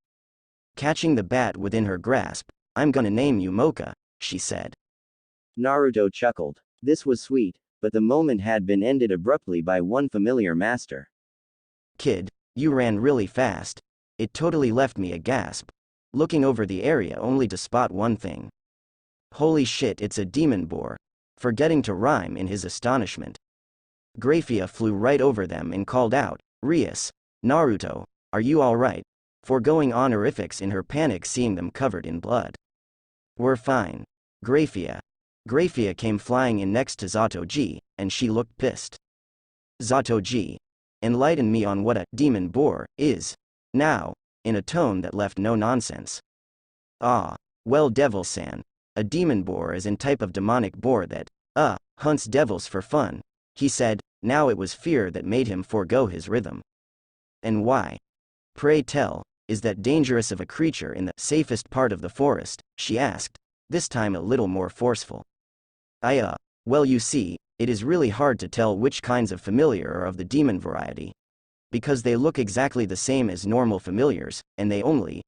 Catching the bat within her grasp, I'm gonna name you Mocha, she said. Naruto chuckled. This was sweet, but the moment had been ended abruptly by one familiar master. Kid, you ran really fast. It totally left me aghast, looking over the area only to spot one thing. Holy shit, it's a demon boar, forgetting to rhyme in his astonishment. Grafia flew right over them and called out, Rias, Naruto, are you alright? Foregoing honorifics in her panic seeing them covered in blood. We're fine. Grafia. Grafia came flying in next to Zatoji, and she looked pissed. Zatoji. Enlighten me on what a demon boar is. Now, in a tone that left no nonsense. Ah, well Devil-san. A demon boar is a type of demonic boar that, hunts devils for fun, he said. Now it was fear that made him forego his rhythm. And why? Pray tell, is that dangerous of a creature in the safest part of the forest, she asked, this time a little more forceful. Well you see, it is really hard to tell which kinds of familiar are of the demon variety. Because they look exactly the same as normal familiars, and they only,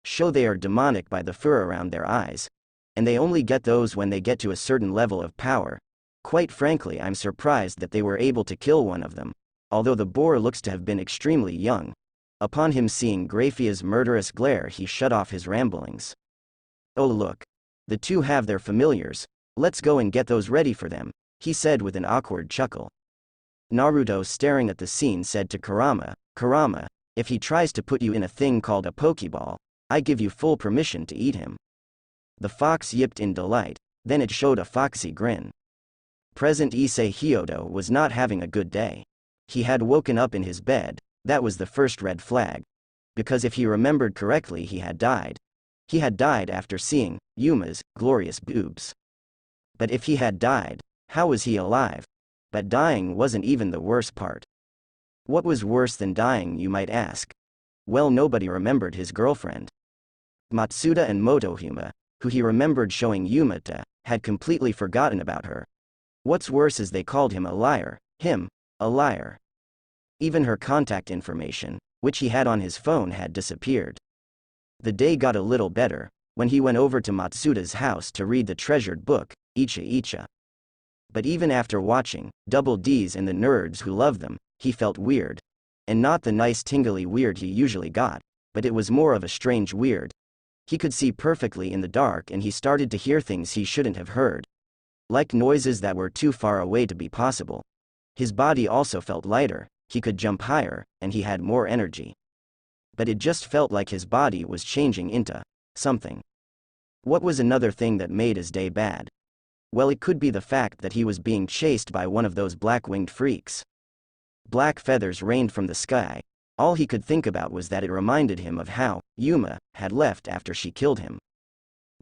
show they are demonic by the fur around their eyes. And they only get those when they get to a certain level of power. Quite frankly, I'm surprised that they were able to kill one of them, although the boar looks to have been extremely young. Upon him seeing Grafia's murderous glare, he shut off his ramblings. Oh look. The two have their familiars. Let's go and get those ready for them, he said with an awkward chuckle. Naruto, staring at the scene, said to Kurama, Kurama, if he tries to put you in a thing called a Pokeball, I give you full permission to eat him. The fox yipped in delight, then it showed a foxy grin. Present Issei Hyodo was not having a good day. He had woken up in his bed, that was the first red flag. Because if he remembered correctly, he had died. He had died after seeing Yuma's glorious boobs. But if he had died, how was he alive? But dying wasn't even the worst part. What was worse than dying, you might ask? Well, nobody remembered his girlfriend. Matsuda and Motohuma, who he remembered showing Yuma to, had completely forgotten about her. What's worse is they called him a liar, a liar. Even her contact information, which he had on his phone, had disappeared. The day got a little better, when he went over to Matsuda's house to read the treasured book, Icha. But even after watching Double D's and the nerds who love them, he felt weird. And not the nice tingly weird he usually got, but it was more of a strange weird. He could see perfectly in the dark, and he started to hear things he shouldn't have heard. Like noises that were too far away to be possible. His body also felt lighter, he could jump higher, and he had more energy. But it just felt like his body was changing into something. What was another thing that made his day bad? Well, it could be the fact that he was being chased by one of those black-winged freaks. Black feathers rained from the sky. All he could think about was that it reminded him of how Yuma had left after she killed him.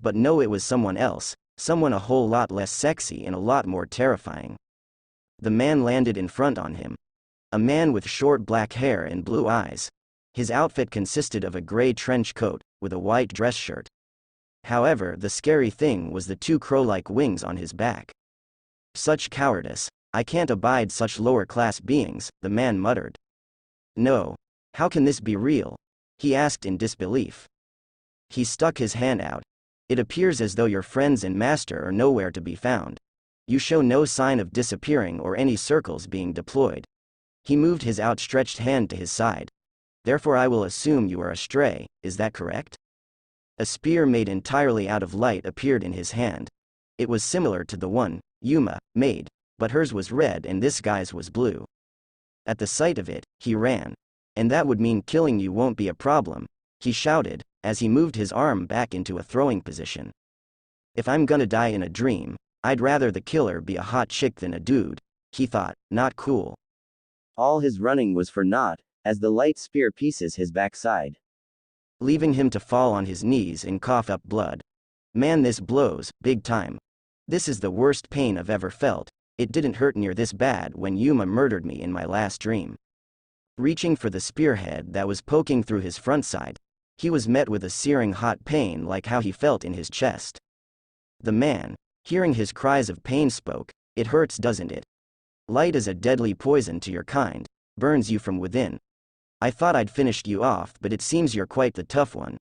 But no, it was someone else, someone a whole lot less sexy and a lot more terrifying. The man landed in front on him. A man with short black hair and blue eyes. His outfit consisted of a gray trench coat, with a white dress shirt. However, the scary thing was the two crow-like wings on his back. Such cowardice, I can't abide such lower-class beings, the man muttered. No. How can this be real? He asked in disbelief. He stuck his hand out. It appears as though your friends and master are nowhere to be found. You show no sign of disappearing or any circles being deployed. He moved his outstretched hand to his side. Therefore I will assume you are a stray, is that correct? A spear made entirely out of light appeared in his hand. It was similar to the one Yuma made, but hers was red and this guy's was blue. At the sight of it, he ran. And that would mean killing you won't be a problem, he shouted, as he moved his arm back into a throwing position. If I'm gonna die in a dream, I'd rather the killer be a hot chick than a dude, he thought, not cool. All his running was for naught, as the light spear pieces his backside, leaving him to fall on his knees and cough up blood. Man, this blows, big time. This is the worst pain I've ever felt. It didn't hurt near this bad when Yuma murdered me in my last dream. Reaching for the spearhead that was poking through his front side, he was met with a searing hot pain like how he felt in his chest. The man, hearing his cries of pain, spoke, "It hurts, doesn't it? Light is a deadly poison to your kind, burns you from within. I thought I'd finished you off, but it seems you're quite the tough one."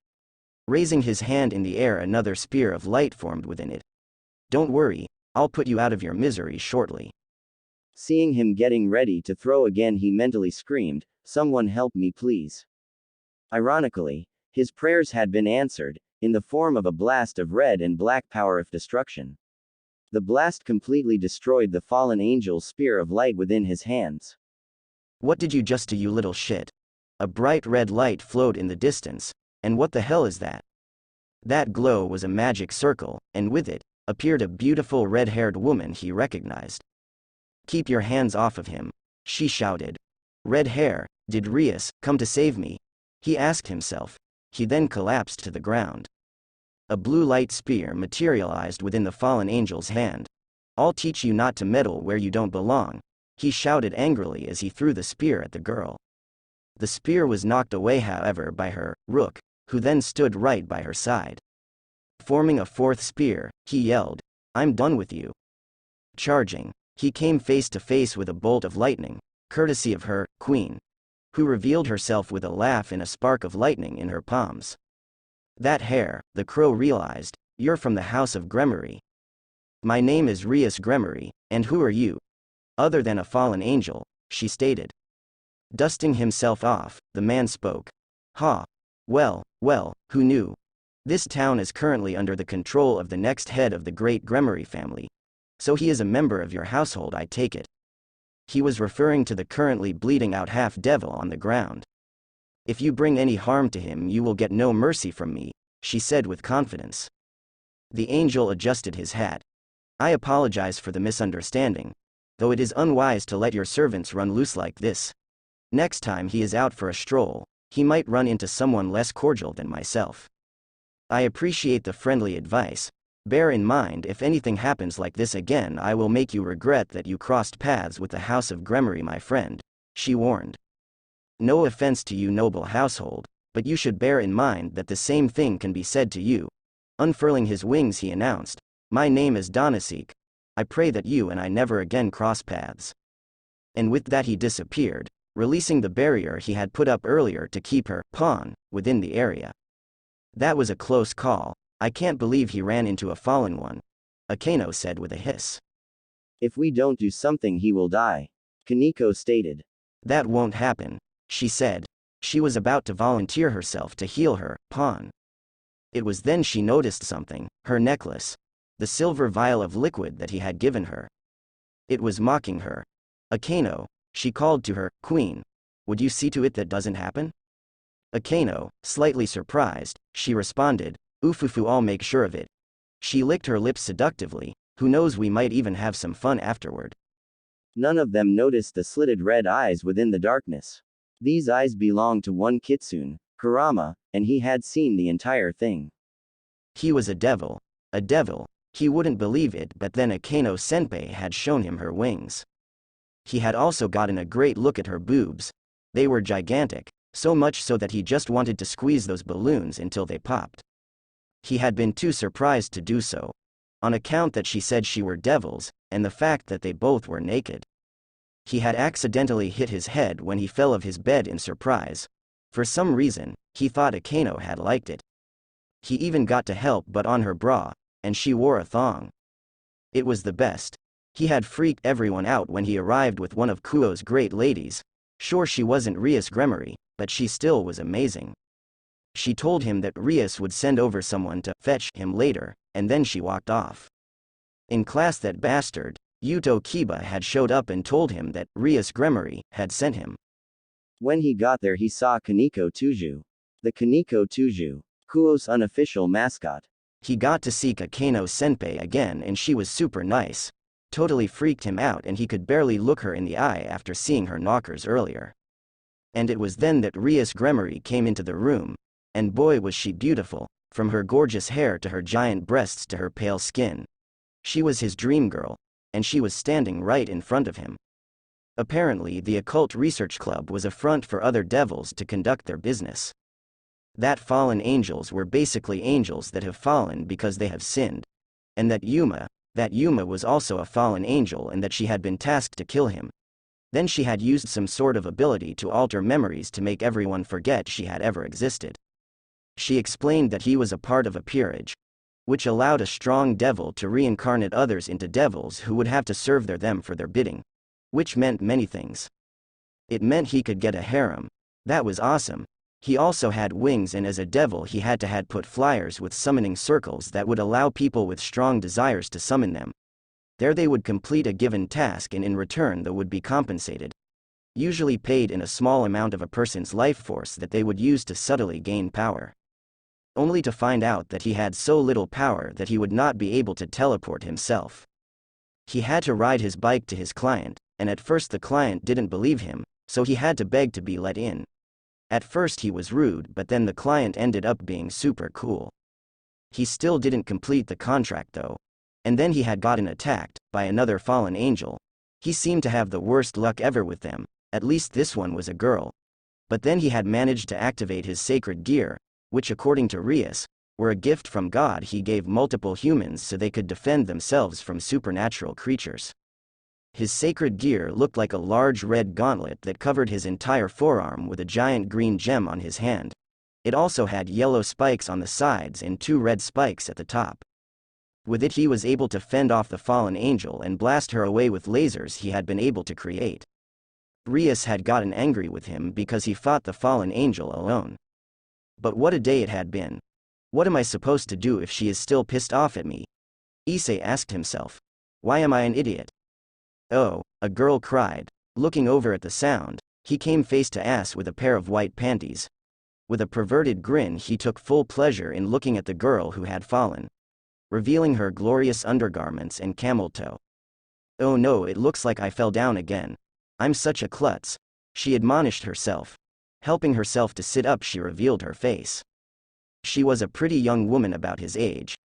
Raising his hand in the air, another spear of light formed within it. "Don't worry, I'll put you out of your misery shortly." Seeing him getting ready to throw again, he mentally screamed, "Someone help me, please." Ironically, his prayers had been answered, in the form of a blast of red and black power of destruction. The blast completely destroyed the fallen angel's spear of light within his hands. "What did you just do, you little shit?" A bright red light flowed in the distance. "And what the hell is that?" That glow was a magic circle, and with it, appeared a beautiful red-haired woman he recognized. "Keep your hands off of him," she shouted. "Red hair, did Rias come to save me?" he asked himself. He then collapsed to the ground. A blue light spear materialized within the fallen angel's hand. "I'll teach you not to meddle where you don't belong," he shouted angrily as he threw the spear at the girl. The spear was knocked away, however, by her, Rook, who then stood right by her side. Forming a fourth spear, he yelled, "I'm done with you." Charging, he came face to face with a bolt of lightning, courtesy of her, Queen, who revealed herself with a laugh and a spark of lightning in her palms. "That hair," the crow realized, "you're from the House of Gremory." "My name is Rias Gremory, and who are you?" "Other than a fallen angel," she stated. Dusting himself off, the man spoke. "Ha! Well, who knew? This town is currently under the control of the next head of the great Gremory family. So he is a member of your household, I take it." He was referring to the currently bleeding out half-devil on the ground. "If you bring any harm to him, you will get no mercy from me," she said with confidence. The angel adjusted his hat. "I apologize for the misunderstanding, though it is unwise to let your servants run loose like this. Next time he is out for a stroll, he might run into someone less cordial than myself. I appreciate the friendly advice. Bear in mind, if anything happens like this again, I will make you regret that you crossed paths with the House of Gremory, my friend," she warned. "No offense to you, noble household, but you should bear in mind that the same thing can be said to you." Unfurling his wings, he announced, "My name is Donasik. I pray that you and I never again cross paths." And with that he disappeared, releasing the barrier he had put up earlier to keep her pawn within the area. "That was a close call. I can't believe he ran into a fallen one," Akeno said with a hiss. "If we don't do something, he will die," Kaneko stated. "That won't happen," she said. She was about to volunteer herself to heal her pawn. It was then she noticed something, her necklace, the silver vial of liquid that he had given her. It was mocking her. "Akeno," she called to her, "Queen, would you see to it that doesn't happen?" Akeno, slightly surprised, she responded, "Ufufu, I'll make sure of it." She licked her lips seductively. "Who knows, we might even have some fun afterward." None of them noticed the slitted red eyes within the darkness. These eyes belonged to one Kitsune, Kurama, and he had seen the entire thing. He was a devil. A devil. He wouldn't believe it, but then Akeno Senpai had shown him her wings. He had also gotten a great look at her boobs. They were gigantic, so much so that he just wanted to squeeze those balloons until they popped. He had been too surprised to do so, on account that she said she were devils, and the fact that they both were naked. He had accidentally hit his head when he fell of his bed in surprise. For some reason, he thought Akeno had liked it. He even got to help but on her bra, and she wore a thong. It was the best. He had freaked everyone out when he arrived with one of Kuo's great ladies. Sure, she wasn't Rias Gremory, but she still was amazing. She told him that Rias would send over someone to fetch him later, and then she walked off. In class, that bastard, Yuto Kiba, had showed up and told him that Rias Gremory had sent him. When he got there, he saw Kaneko Tuju. The Kaneko Tuju, Kuo's unofficial mascot. He got to see Akeno Senpai again, and she was super nice. totally freaked him out, and he could barely look her in the eye after seeing her knockers earlier. And it was then that Rias Gremory came into the room, and boy was she beautiful, from her gorgeous hair to her giant breasts to her pale skin. She was his dream girl, and she was standing right in front of him. Apparently, the occult research club was a front for other devils to conduct their business. That fallen angels were basically angels that have fallen because they have sinned, and that Yuma was also a fallen angel, and that she had been tasked to kill him. Then she had used some sort of ability to alter memories to make everyone forget she had ever existed. She explained that he was a part of a peerage, which allowed a strong devil to reincarnate others into devils who would have to serve them for their bidding, which meant many things. It meant he could get a harem. That was awesome. He also had wings, and as a devil he had to put flyers with summoning circles that would allow people with strong desires to summon them. There they would complete a given task, and in return they would be compensated, usually paid in a small amount of a person's life force that they would use to subtly gain power. Only to find out that he had so little power that he would not be able to teleport himself. He had to ride his bike to his client, and at first the client didn't believe him, so he had to beg to be let in. At first he was rude, but then the client ended up being super cool. He still didn't complete the contract though. And then he had gotten attacked by another fallen angel. He seemed to have the worst luck ever with them, at least this one was a girl. But then he had managed to activate his sacred gear, which according to Rias, were a gift from God he gave multiple humans so they could defend themselves from supernatural creatures. His sacred gear looked like a large red gauntlet that covered his entire forearm with a giant green gem on his hand. It also had yellow spikes on the sides and 2 red spikes at the top. With it he was able to fend off the fallen angel and blast her away with lasers he had been able to create. Rias had gotten angry with him because he fought the fallen angel alone. But what a day it had been. What am I supposed to do if she is still pissed off at me? Issei asked himself. Why am I an idiot? Oh, a girl cried. Looking over at the sound, he came face to ass with a pair of white panties. With a perverted grin he took full pleasure in looking at the girl who had fallen, revealing her glorious undergarments and camel toe. Oh no, it looks like I fell down again. I'm such a klutz, she admonished herself. Helping herself to sit up, she revealed her face. She was a pretty young woman about his age.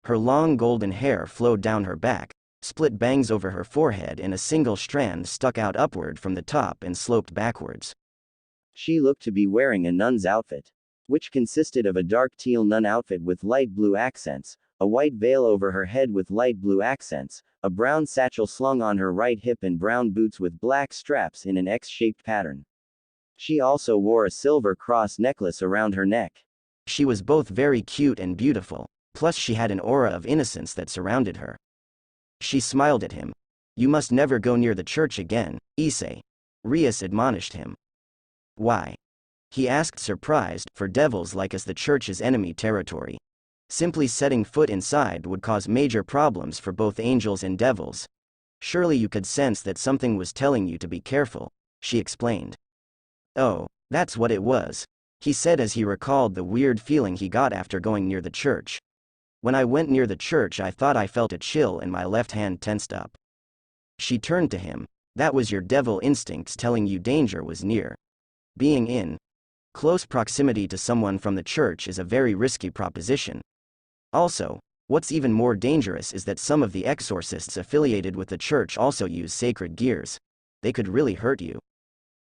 Her long golden hair flowed down her back, split bangs over her forehead, and a single strand stuck out upward from the top and sloped backwards. She looked to be wearing a nun's outfit, which consisted of a dark teal nun outfit with light blue accents, a white veil over her head with light blue accents, a brown satchel slung on her right hip, and brown boots with black straps in an X-shaped pattern. She also wore a silver cross necklace around her neck. She was both very cute and beautiful, plus she had an aura of innocence that surrounded her. She smiled at him. You must never go near the church again, Issei. Rias admonished him. Why? He asked, surprised. For devils like us, the church is enemy territory. Simply setting foot inside would cause major problems for both angels and devils. Surely you could sense that something was telling you to be careful, she explained. Oh, that's what it was, he said as he recalled the weird feeling he got after going near the church. When I went near the church I thought I felt a chill and my left hand tensed up. She turned to him. That was your devil instincts telling you danger was near. Being in close proximity to someone from the church is a very risky proposition. Also, what's even more dangerous is that some of the exorcists affiliated with the church also use sacred gears. They could really hurt you.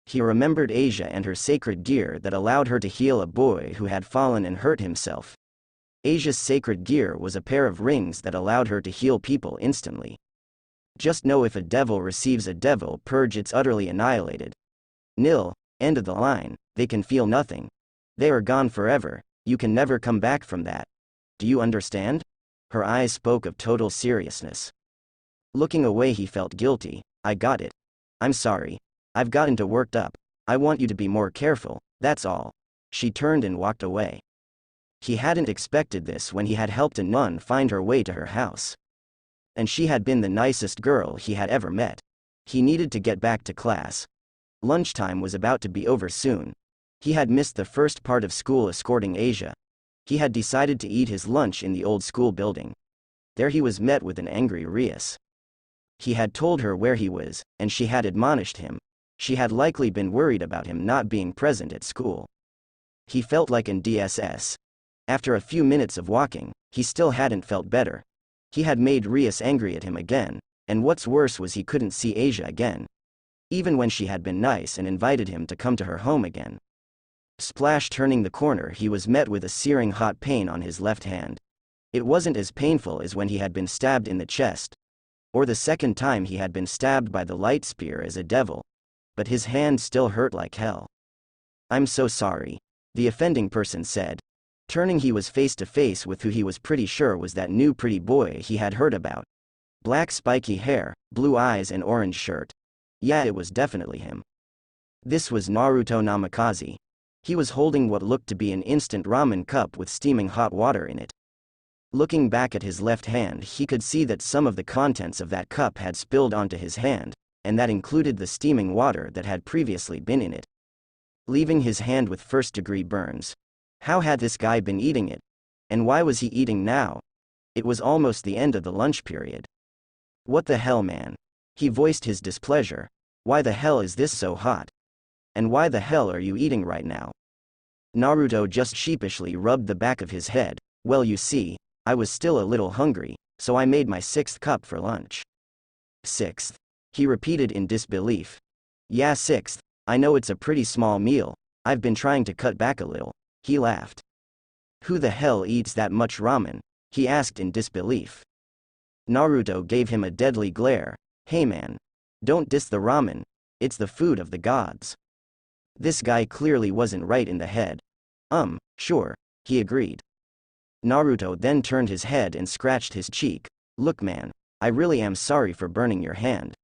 He remembered Asia and her sacred gear that allowed her to heal a boy who had fallen and hurt himself. Asia's sacred gear was a pair of rings that allowed her to heal people instantly. Just know if a devil receives a devil purge, it's utterly annihilated. Nil, end of the line, they can feel nothing. They are gone forever, you can never come back from that. Do you understand? Her eyes spoke of total seriousness. Looking away he felt guilty. I got it. I'm sorry. I've gotten too worked up. I want you to be more careful, that's all. She turned and walked away. He hadn't expected this when he had helped a nun find her way to her house. And she had been the nicest girl he had ever met. He needed to get back to class. Lunchtime was about to be over soon. He had missed the first part of school escorting Asia. He had decided to eat his lunch in the old school building. There he was met with an angry Rias. He had told her where he was, and she had admonished him. She had likely been worried about him not being present at school. He felt like an DSS. After a few minutes of walking, he still hadn't felt better. He had made Rias angry at him again, and what's worse was he couldn't see Asia again. Even when she had been nice and invited him to come to her home again. Splash, turning the corner, he was met with a searing hot pain on his left hand. It wasn't as painful as when he had been stabbed in the chest, or the second time he had been stabbed by the light spear as a devil, but his hand still hurt like hell. "I'm so sorry," the offending person said. Turning, he was face to face with who he was pretty sure was that new pretty boy he had heard about. Black spiky hair, blue eyes and orange shirt. Yeah, it was definitely him. This was Naruto Namikaze. He was holding what looked to be an instant ramen cup with steaming hot water in it. Looking back at his left hand, he could see that some of the contents of that cup had spilled onto his hand, and that included the steaming water that had previously been in it, leaving his hand with first-degree burns. How had this guy been eating it? And why was he eating now? It was almost the end of the lunch period. "What the hell, man?" He voiced his displeasure. "Why the hell is this so hot? And why the hell are you eating right now?" Naruto just sheepishly rubbed the back of his head. "Well, you see, I was still a little hungry, so I made my 6th cup for lunch." "6th?" he repeated in disbelief. "Yeah, 6th. I know it's a pretty small meal. I've been trying to cut back a little." He laughed. "Who the hell eats that much ramen?" he asked in disbelief. Naruto gave him a deadly glare. "Hey man, don't diss the ramen. It's the food of the gods." This guy clearly wasn't right in the head. Sure," he agreed. Naruto then turned his head and scratched his cheek. "Look man, I really am sorry for burning your hand.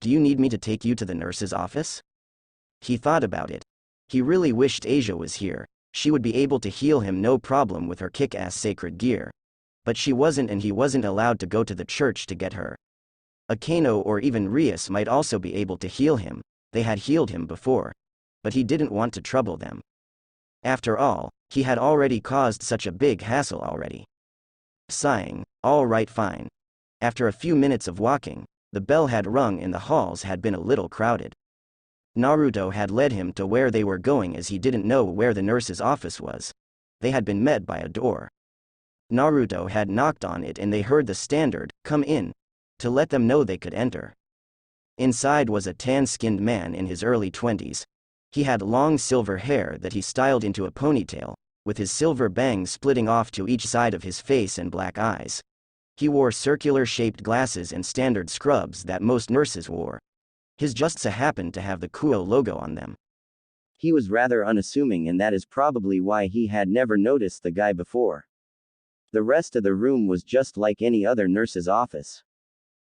Do you need me to take you to the nurse's office?" He thought about it. He really wished Asia was here. She would be able to heal him no problem with her kick-ass sacred gear. But she wasn't, and he wasn't allowed to go to the church to get her. Akano or even Rias might also be able to heal him. They had healed him before. But he didn't want to trouble them. After all, he had already caused such a big hassle already. Sighing, "All right, fine." After a few minutes of walking, the bell had rung and the halls had been a little crowded. Naruto had led him to where they were going as he didn't know where the nurse's office was. They had been met by a door. Naruto had knocked on it and they heard the standard, "Come in," to let them know they could enter. Inside was a tan-skinned man in his early 20s. He had long silver hair that he styled into a ponytail, with his silver bangs splitting off to each side of his face and black eyes. He wore circular-shaped glasses and standard scrubs that most nurses wore. His just so happened to have the Kuo logo on them. He was rather unassuming, and that is probably why he had never noticed the guy before. The rest of the room was just like any other nurse's office.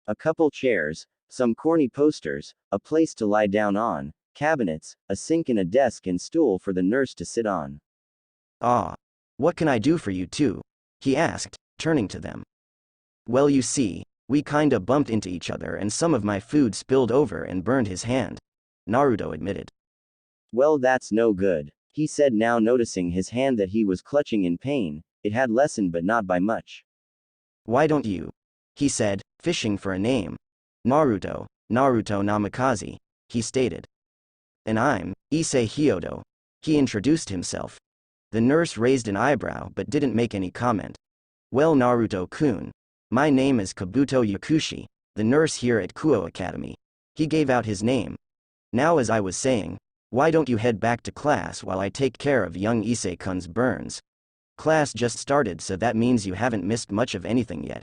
A couple chairs, some corny posters, a place to lie down on, cabinets, a sink and a desk and stool for the nurse to sit on. "Ah. What can I do for you two?" he asked, turning to them. "Well, you see, we kinda bumped into each other and some of my food spilled over and burned his hand," Naruto admitted. "Well, that's no good," he said, now noticing his hand that he was clutching in pain. It had lessened but not by much. "Why don't you?" he said, fishing for a name. Naruto Namikaze," he stated. "And I'm Issei Hyodo," he introduced himself. The nurse raised an eyebrow but didn't make any comment. "Well, Naruto-kun, my name is Kabuto Yakushi, the nurse here at Kuo Academy." He gave out his name. "Now, as I was saying, why don't you head back to class while I take care of young Issei-kun's burns? Class just started, so that means you haven't missed much of anything yet."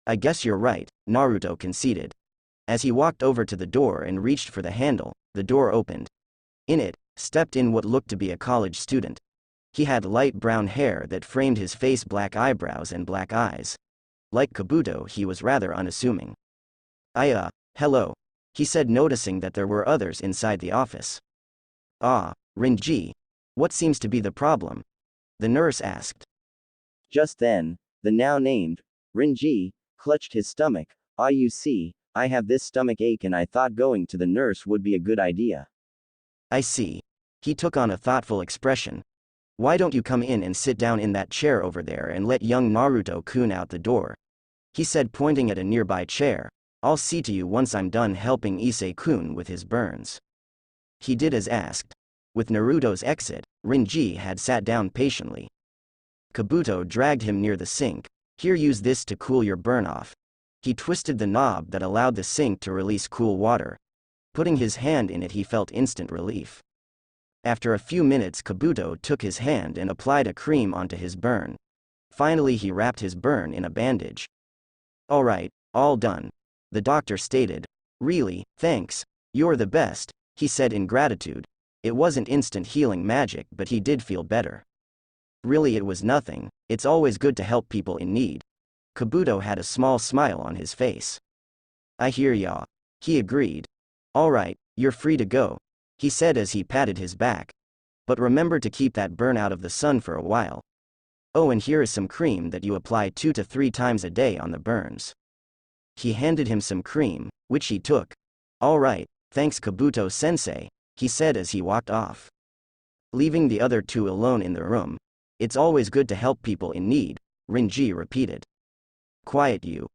"I guess you're right," Naruto conceded. As he walked over to the door and reached for the handle, the door opened. In it, stepped in what looked to be a college student. He had light brown hair that framed his face, black eyebrows and black eyes. Like Kabuto, he was rather unassuming. Hello," he said, noticing that there were others inside the office. "Ah, Rinji. What seems to be the problem?" the nurse asked. Just then, the now named Rinji clutched his stomach. You see, I have this stomach ache and I thought going to the nurse would be a good idea." "I see." He took on a thoughtful expression. "Why don't you come in and sit down in that chair over there and let young Naruto-kun out the door?" he said, pointing at a nearby chair. I'll see to you once I'm done helping Issei-kun with his burns. He did as asked. With Naruto's exit, Renji had sat down patiently. Kabuto dragged him near the sink. Here, use this to cool your burn off. He twisted the knob that allowed the sink to release cool water. Putting his hand in it, he felt instant relief. After a few minutes, Kabuto took his hand and applied a cream onto his burn. Finally, he wrapped his burn in a bandage. All right, all done. The doctor stated. Really, thanks. You're the best, he said in gratitude. It wasn't instant healing magic, but he did feel better. Really, it was nothing. It's always good to help people in need. Kabuto had a small smile on his face. I hear ya. He agreed. All right, you're free to go, he said as he patted his back. But remember to keep that burn out of the sun for a while. Oh, and here is some cream that you apply 2 to 3 times a day on the burns. He handed him some cream, which he took. All right, thanks Kabuto-sensei, he said as he walked off. Leaving the other two alone in the room. It's always good to help people in need, Renji repeated. Quiet you,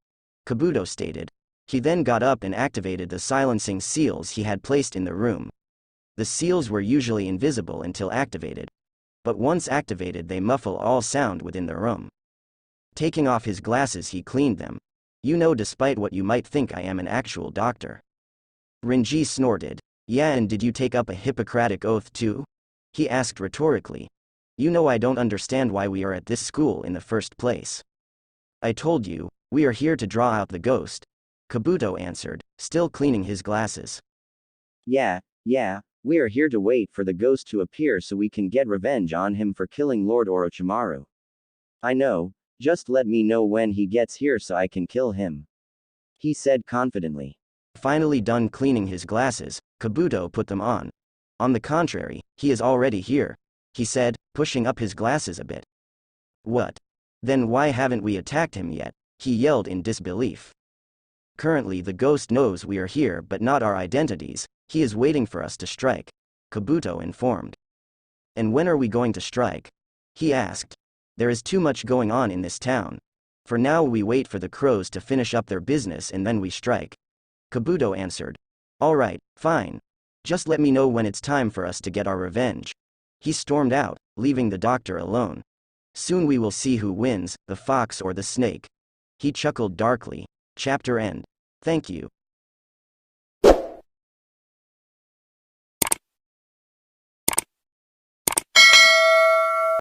Kabuto stated. He then got up and activated the silencing seals he had placed in the room. The seals were usually invisible until activated. But once activated, they muffle all sound within the room. Taking off his glasses, he cleaned them. You know, despite what you might think, I am an actual doctor. Renji snorted. Yeah, and did you take up a Hippocratic oath too? He asked rhetorically. You know, I don't understand why we are at this school in the first place. I told you, we are here to draw out the ghost, Kabuto answered, still cleaning his glasses. Yeah, we are here to wait for the ghost to appear so we can get revenge on him for killing Lord Orochimaru. I know, just let me know when he gets here so I can kill him, he said confidently. Finally done cleaning his glasses, Kabuto put them on. On the contrary, he is already here, he said, pushing up his glasses a bit. What? Then why haven't we attacked him yet? He yelled in disbelief. Currently the ghost knows we are here but not our identities. He is waiting for us to strike, Kabuto informed. And when are we going to strike? He asked. There is too much going on in this town. For now we wait for the crows to finish up their business and then we strike, Kabuto answered. All right, fine. Just let me know when it's time for us to get our revenge. He stormed out, leaving the doctor alone. Soon we will see who wins, the fox or the snake. He chuckled darkly. Chapter end. Thank you.